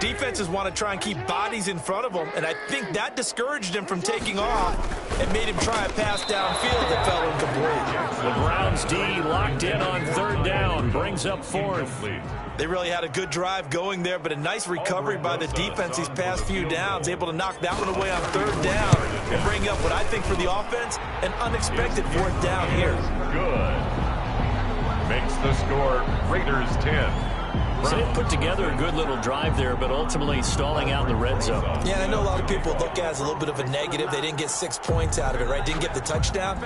defenses want to try and keep bodies in front of them, and I think that discouraged him from taking off and made him try a pass downfield that fell incomplete. The Browns D locked in on 3rd down, brings up 4th. They really had a good drive going there, but a nice recovery by the defense these past few downs, able to knock that one away on 3rd down and bring up what I think for the offense, an unexpected 4th down here. Good. Makes the score Raiders 10. So they put together a good little drive there, but ultimately stalling out in the red zone. Yeah, and I know a lot of people look at it as a little bit of a negative. They didn't get 6 points out of it, right? Didn't get the touchdown.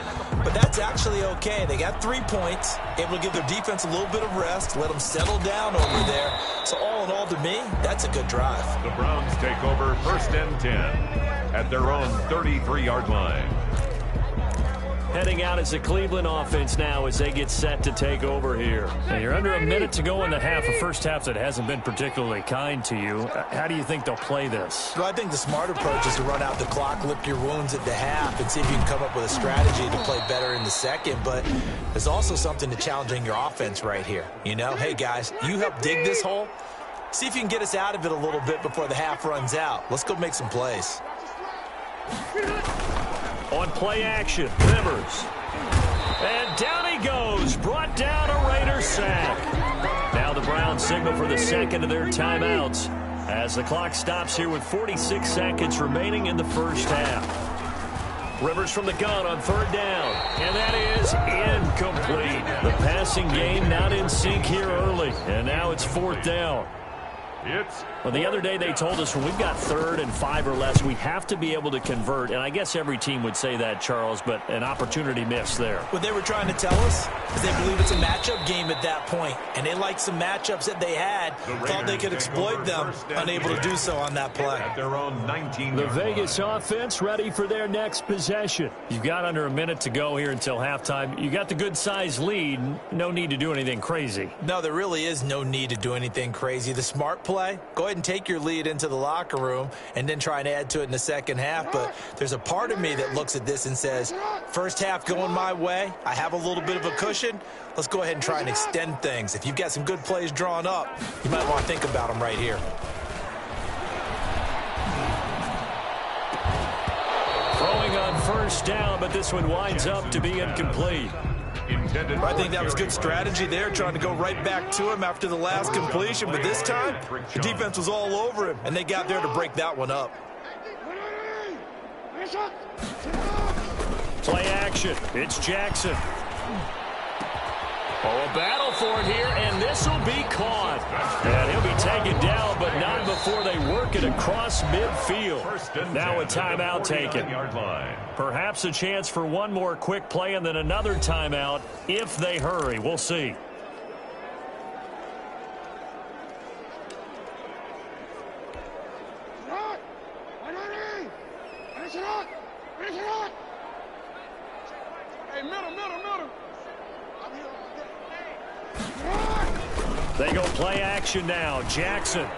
But that's actually okay. They got 3 points, able to give their defense a little bit of rest, let them settle down over there. So all in all, to me, that's a good drive. The Browns take over 1st and 10 at their own 33-yard line. Heading out as the Cleveland offense now as they get set to take over here. And you're under a minute to go in the half, a first half that hasn't been particularly kind to you. How do you think they'll play this? Well, I think the smart approach is to run out the clock, lick your wounds at the half, and see if you can come up with a strategy to play better in the second. But there's also something to challenging your offense right here. You know, hey, guys, you help dig this hole. See if you can get us out of it a little bit before the half runs out. Let's go make some plays. On play action, Rivers. And down he goes, brought down a Raider sack. Now the Browns signal for the second of their timeouts as the clock stops here with 46 seconds remaining in the first half. Rivers from the gun on 3rd down, and that is incomplete. The passing game not in sync here early, and now it's 4th down. Well, the other day they told us when we've got 3rd and 5 or less, we have to be able to convert. And I guess every team would say that, Charles, but an opportunity missed there. What they were trying to tell us is they believe it's a matchup game at that point. And they liked some matchups that they had, thought they could exploit them, unable to do so on that play. At their own 19. The Vegas offense ready for their next possession. You've got under a minute to go here until halftime. You got the good-sized lead. No need to do anything crazy. No, there really is no need to do anything crazy. The smart play, go ahead and take your lead into the locker room and then try and add to it in the second half. But there's a part of me that looks at this and says, first half going my way, I have a little bit of a cushion. Let's go ahead and try and extend things. If you've got some good plays drawn up, you might want to think about them right here. Throwing on first down, but this one winds up to be incomplete. intended. I think that was good strategy there, trying to go right back to him after the last completion. But this time, the defense was all over him, and they got there to break that one up. Play action. It's Jackson. Oh, a battle for it here, and this will be caught. And he'll be taken down, but not before they work it across midfield. Now a timeout taken. Perhaps a chance for one more quick play and then another timeout if they hurry. We'll see. They go play action now. Jackson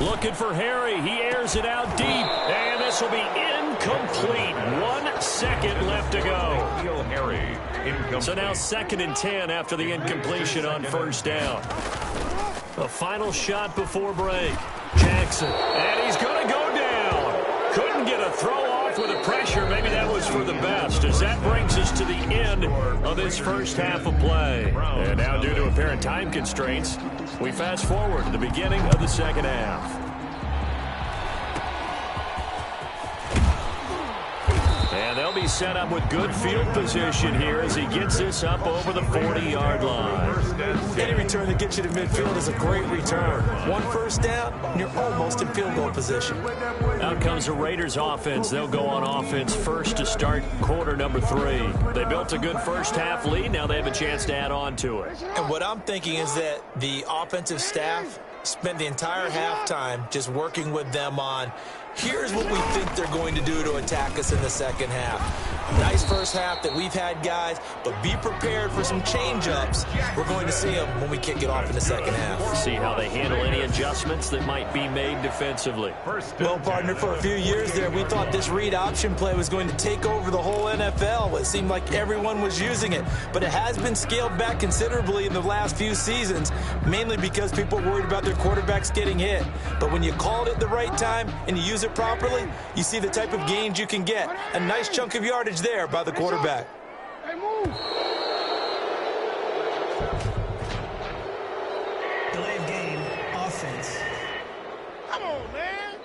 looking for Harry. He airs it out deep. And this will be incomplete. 1 second left to go. So now 2nd and 10 after the incompletion on first down. A final shot before break. Jackson. And he's going to go down. Couldn't get a throw off with the pressure. Maybe that was for the best, as that brings us to the end of this first half of play. And now, due to apparent time constraints, we fast forward to the beginning of the second half. And they'll be set up with good field position here as he gets this up over the 40-yard line. Any return that gets you to midfield is a great return. 1 first down, and you're almost in field goal position. Out comes the Raiders offense. They'll go on offense first to start quarter number 3. They built a good first half lead. Now they have a chance to add on to it. And what I'm thinking is that the offensive staff spent the entire halftime just working with them on, here's what we think they're going to do to attack us in the second half. Nice first half that we've had, guys, but be prepared for some change-ups. We're going to see them when we kick it off in the second half. See how they handle any adjustments that might be made defensively. Well, partner, for a few years there, we thought this read option play was going to take over the whole NFL. It seemed like everyone was using it, but it has been scaled back considerably in the last few seasons, mainly because people are worried about their quarterbacks getting hit. But when you call it at the right time and you use it properly, you see the type of gains you can get. A nice chunk of yardage there by the quarterback. Delay of game, offense. Come on, man.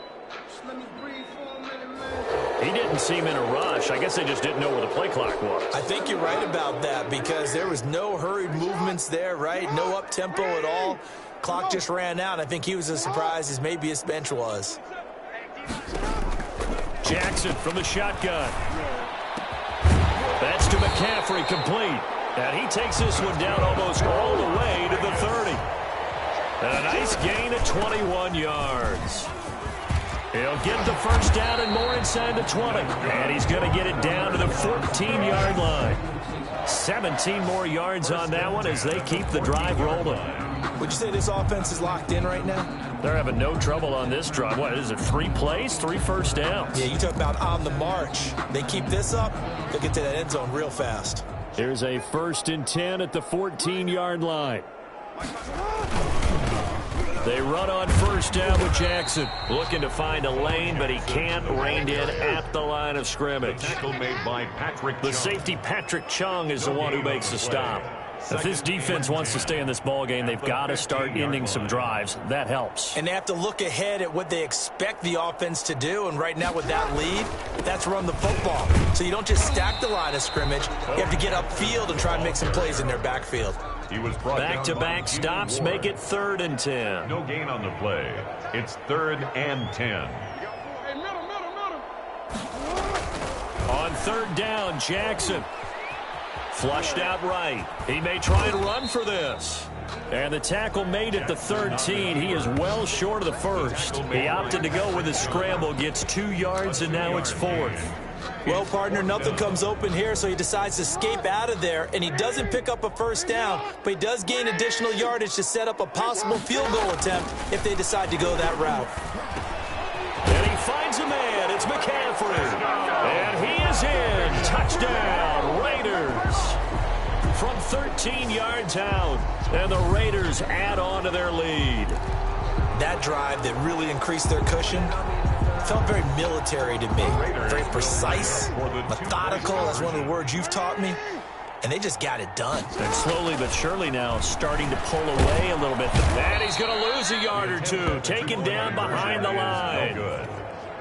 Just let me breathe for a minute, man. He didn't seem in a rush. I guess they just didn't know where the play clock was. I think you're right about that because there was no hurried movements there, right? No up-tempo at all. Clock just ran out. I think he was as surprised as maybe his bench was. Jackson from the shotgun. That's to McCaffrey, complete. And he takes this one down almost all the way to the 30. And a nice gain of 21 yards. He'll get the first down and more inside the 20. And he's going to get it down to the 14-yard line. 17 more yards on that one as they keep the drive rolling. Would you say this offense is locked in right now? They're having no trouble on this drive. What is it, 3 plays, 3 first downs? Yeah, you talk about on the march. They keep this up, they'll get to that end zone real fast. Here's a 1st and 10 at the 14-yard line. They run on first down with Jackson. Looking to find a lane, but he can't. Reined in at the line of scrimmage. Tackle made by Patrick The Chung. safety, Patrick Chung, is the one who makes the stop. If this defense wants to stay in this ballgame, they've got to start ending some drives. That helps. And they have to look ahead at what they expect the offense to do. And right now with that lead, that's run the football. So you don't just stack the line of scrimmage. You have to get upfield and try and make some plays in their backfield. He was brought Back-to-back stops make it 3rd and 10. No gain on the play. It's 3rd and 10. On 3rd down, Jackson. Flushed out right. He may try and run for this. And the tackle made at the 13. He is well short of the 1st. He opted to go with a scramble, gets 2 yards, and now it's 4th. Well, partner, nothing comes open here, so he decides to escape out of there, and he doesn't pick up a first down, but he does gain additional yardage to set up a possible field goal attempt if they decide to go that route. And he finds a man. It's McCaffrey. And he is in. Touchdown, Raiders. From 13 yards out, and the Raiders add on to their lead. That drive that really increased their cushion felt very military to me. Very precise, methodical. That's one of the words you've taught me. and they just got it done. And slowly but surely now starting to pull away a little bit. And he's going to lose a yard or two, taken down behind the line.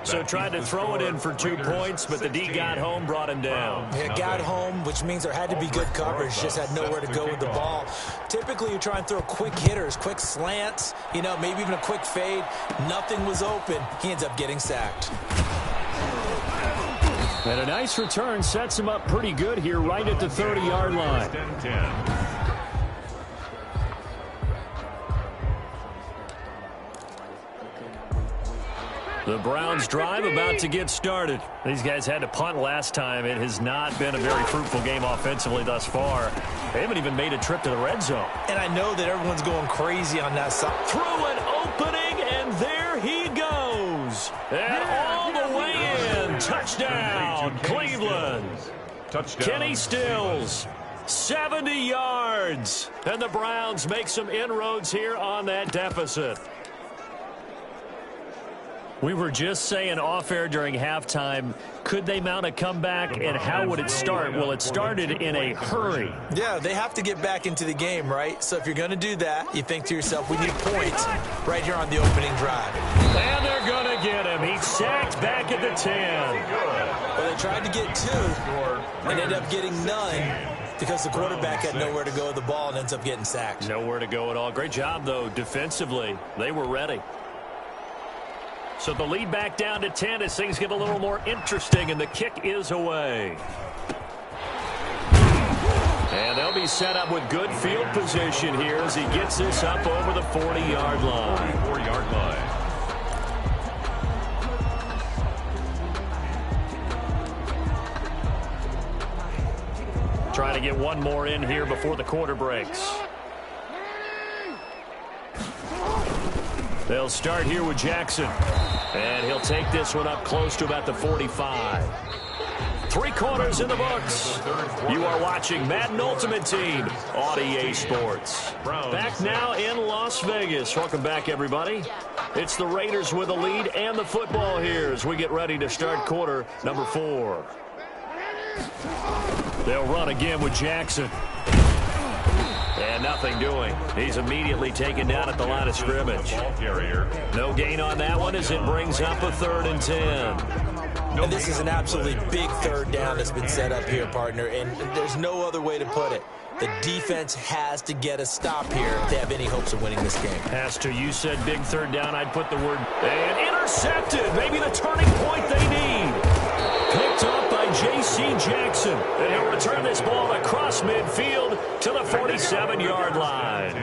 So tried to throw it in for 2 points, but the D got home, brought him down. Yeah, got home, which means there had to be good coverage. Just had nowhere to go with the ball. Typically, you try and throw quick hitters, quick slants, you know, maybe even a quick fade. Nothing was open. He ends up getting sacked. And a nice return sets him up pretty good here right at the 30-yard line. The Browns drive about to get started. These guys had to punt last time. It has not been a very fruitful game offensively thus far. They haven't even made a trip to the red zone. And I know that everyone's going crazy on that side. Through an opening, and there he goes. And all the way in. Touchdown, Cleveland. Touchdown. Kenny Stills, 70 yards. And the Browns make some inroads here on that deficit. We were just saying off-air during halftime, could they mount a comeback, and how would it start? Well, it started in a hurry. Yeah, they have to get back into the game, right? So if you're going to do that, you think to yourself, we need points right here on the opening drive. And they're going to get him. He's sacked back at the 10. Well, they tried to get 2 and ended up getting none because the quarterback had nowhere to go with the ball and ends up getting sacked. Nowhere to go at all. Great job, though, defensively. They were ready. So the lead back down to 10 as things get a little more interesting, and the kick is away. And they'll be set up with good field position here as he gets this up over the 40-yard line. 44-yard line. Trying to get one more in here before the quarter breaks. They'll start here with Jackson. And he'll take this one up close to about the 45. 3 quarters in the books. You are watching Madden Ultimate Team on EA Sports. Back now in Las Vegas. Welcome back, everybody. It's the Raiders with the lead and the football here as we get ready to start quarter number 4. They'll run again with Jackson. And nothing doing. He's immediately taken down at the line of scrimmage. No gain on that one as it brings up a 3rd and 10. And this is an absolutely big 3rd down that's been set up here, partner, and there's no other way to put it. The defense has to get a stop here if they have any hopes of winning this game. Has to. You said big 3rd down. I'd put the word and intercepted. Maybe the turning point they need. Picked up by J.C. Jackson. And he'll return this ball across midfield to the 47-yard line.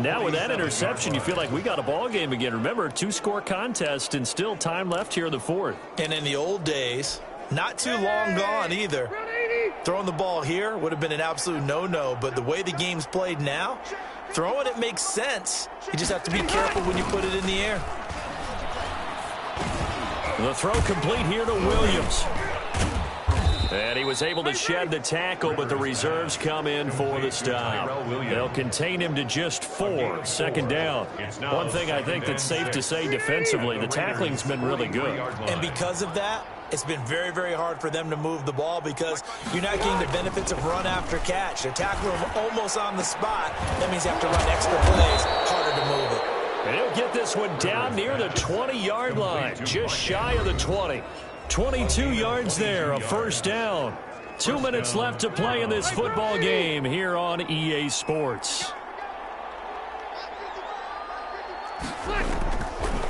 Now with that interception, you feel like we got a ball game again. Remember, 2-score contest and still time left here in the 4th. And in the old days, not too long gone either. Throwing the ball here would have been an absolute no-no, but the way the game's played now, throwing it makes sense. You just have to be careful when you put it in the air. The throw complete here to Williams. And he was able to shed the tackle, but the reserves come in for the stop. They'll contain him to just 4. 2nd down. One thing I think that's safe to say defensively, the tackling's been really good. And because of that, it's been very, very hard for them to move the ball because you're not getting the benefits of run after catch. They're tackling him almost on the spot. That means you have to run extra plays, harder to move it. And he'll get this one down near the 20-yard line, just shy of the 20. 22 yards there, a 1st down. 2 minutes left to play in this football game here on EA Sports.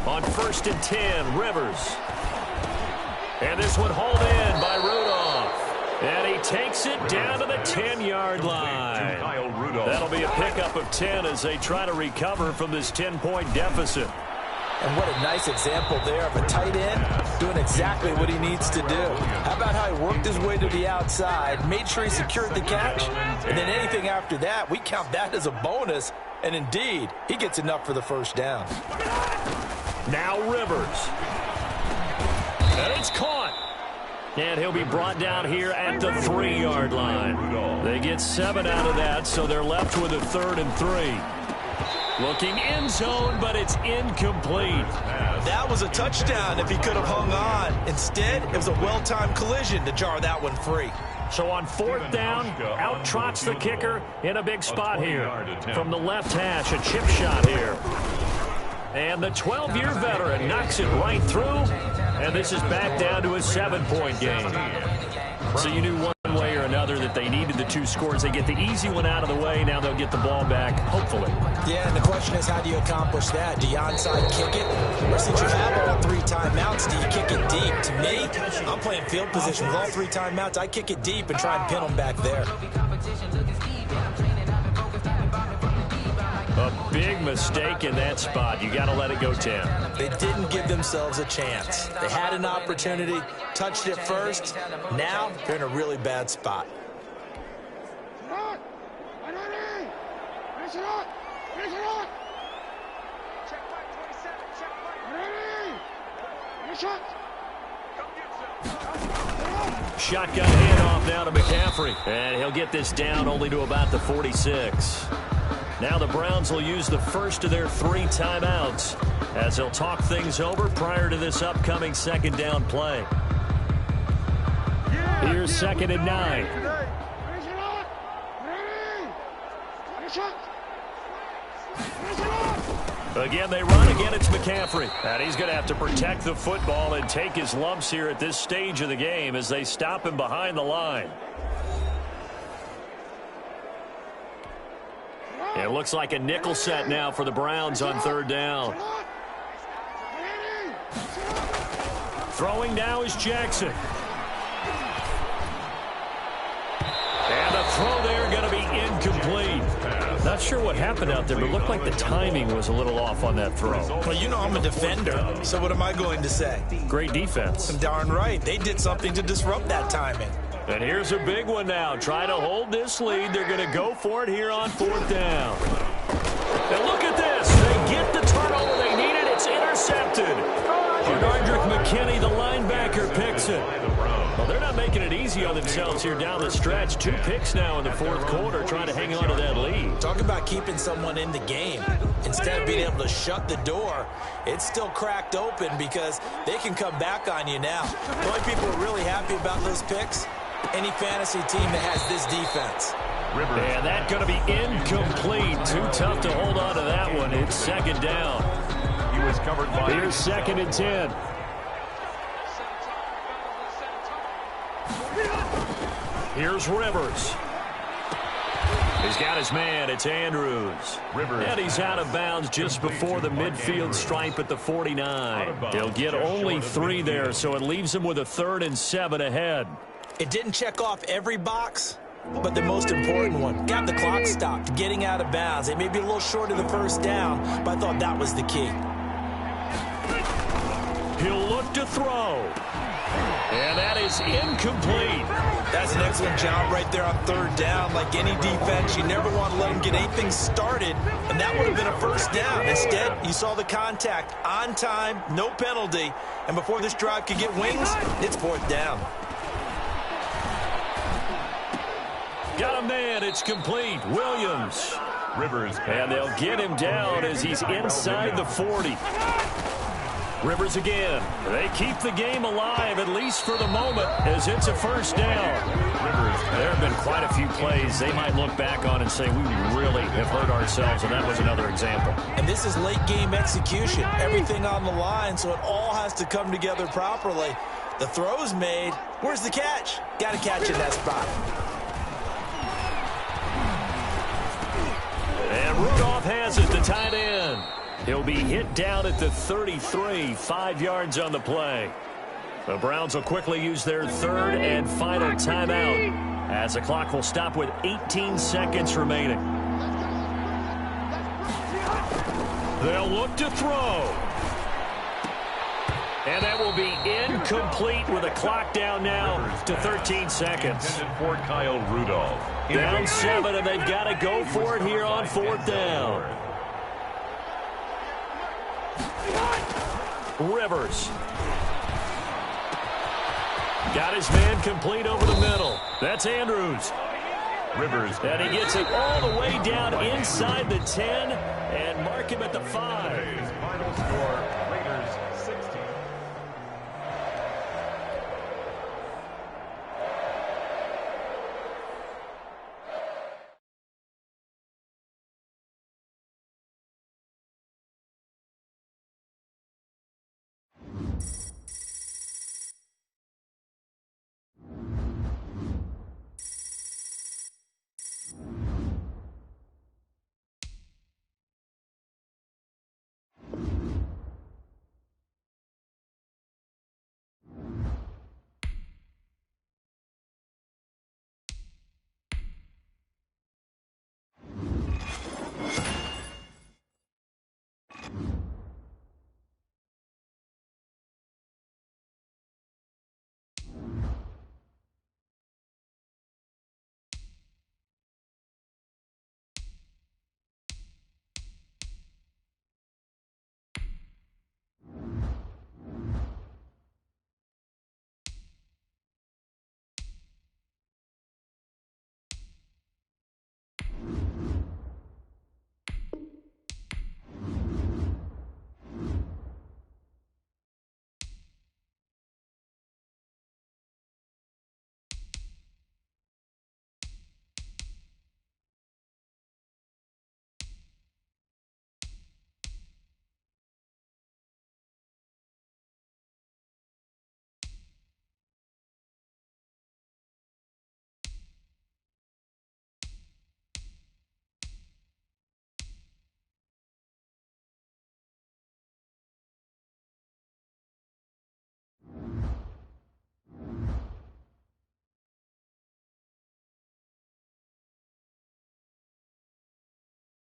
On 1st and 10, Rivers. And this one hauled in by Rudolph. And he takes it down to the 10-yard line. That'll be a pickup of 10 as they try to recover from this 10-point deficit. And what a nice example there of a tight end doing exactly what he needs to do. How about how he worked his way to the outside, made sure he secured the catch, and then anything after that, we count that as a bonus. And indeed, he gets enough for the 1st down. Now Rivers. And it's caught. And he'll be brought down here at the 3-yard line. They get 7 out of that, so they're left with a 3rd and 3. Looking end zone, but it's incomplete. That was a touchdown if he could have hung on. Instead, it was a well-timed collision to jar that one free. So on fourth down, out trots the kicker in a big spot here. From the left hash, a chip shot here. And the 12-year veteran knocks it right through. And this is back down to a 7-point game. So you knew one way or another that they needed the 2 scores. They get the easy one out of the way. Now they'll get the ball back, hopefully. Yeah, and the question is, how do you accomplish that? Do you onside kick it? Or since you have all 3 timeouts, do you kick it deep? To me, I'm playing field position with all 3 timeouts. I kick it deep and try and pin them back there. A big mistake in that spot. You got to let it go 10. They didn't give themselves a chance. They had an opportunity, touched it first. Now they're in a really bad spot. Shotgun handoff now to McCaffrey. And he'll get this down only to about the 46. Now the Browns will use the first of their 3 timeouts as they'll talk things over prior to this upcoming second down play. Here's 2nd and 9. Again, they run. Again, it's McCaffrey. And he's going to have to protect the football and take his lumps here at this stage of the game as they stop him behind the line. It looks like a nickel set now for the Browns on 3rd down. Throwing now is Jackson. And the throw there going to be incomplete. Not sure what happened out there, but it looked like the timing was a little off on that throw. Well, you know I'm a defender, so what am I going to say? Great defense. Darn right. They did something to disrupt that timing. And here's a big one now. Try to hold this lead. They're going to go for it here on 4th down. And look at this. They get the turnover they needed. It's intercepted. Ardrick McKinney, the linebacker, picks it. Well, they're not making it easy on themselves here down the stretch. 2 picks now in the 4th quarter, trying to hang on to that lead. Talk about keeping someone in the game. Instead of being able to shut the door, it's still cracked open because they can come back on you now. The only people who are really happy about those picks, any fantasy team that has this defense. And that's going to be incomplete. Too tough to hold on to that one. It's 2nd down. He was covered by... Here's 2nd and 10. Here's Rivers. He's got his man. It's Andrews. And he's out of bounds just before the midfield stripe at the 49. They'll get only 3 there, so it leaves him with a 3rd and 7 ahead. It didn't check off every box, but the most important one. Got the clock stopped, getting out of bounds. They may be a little short of the 1st down, but I thought that was the key. He'll look to throw. And that is incomplete. That's an excellent job right there on 3rd down. Like any defense, you never want to let them get anything started, and that would have been a 1st down. Instead, you saw the contact on time, no penalty, and before this drive could get wings, it's 4th down. Got a man. It's complete. Williams. Rivers. And they'll get him down as he's inside the 40. Rivers again. They keep the game alive, at least for the moment, as it's a 1st down. There have been quite a few plays they might look back on and say, we really have hurt ourselves, and that was another example. And this is late game execution. Everything on the line, so it all has to come together properly. The throw's made. Where's the catch? Got to catch in that spot. And Rudolph has it, the tight end. He'll be hit down at the 33, 5 yards on the play. The Browns will quickly use their 3rd and final timeout as the clock will stop with 18 seconds remaining. They'll look to throw. And that will be incomplete with a clock down now to 13 seconds. For Kyle Rudolph. Down 7, and they've got to go for it here on 4th down. Rivers. Got his man complete over the middle. That's Andrews. Rivers. And he gets it all the way down inside the 10 and mark him at the 5. Final score, Raiders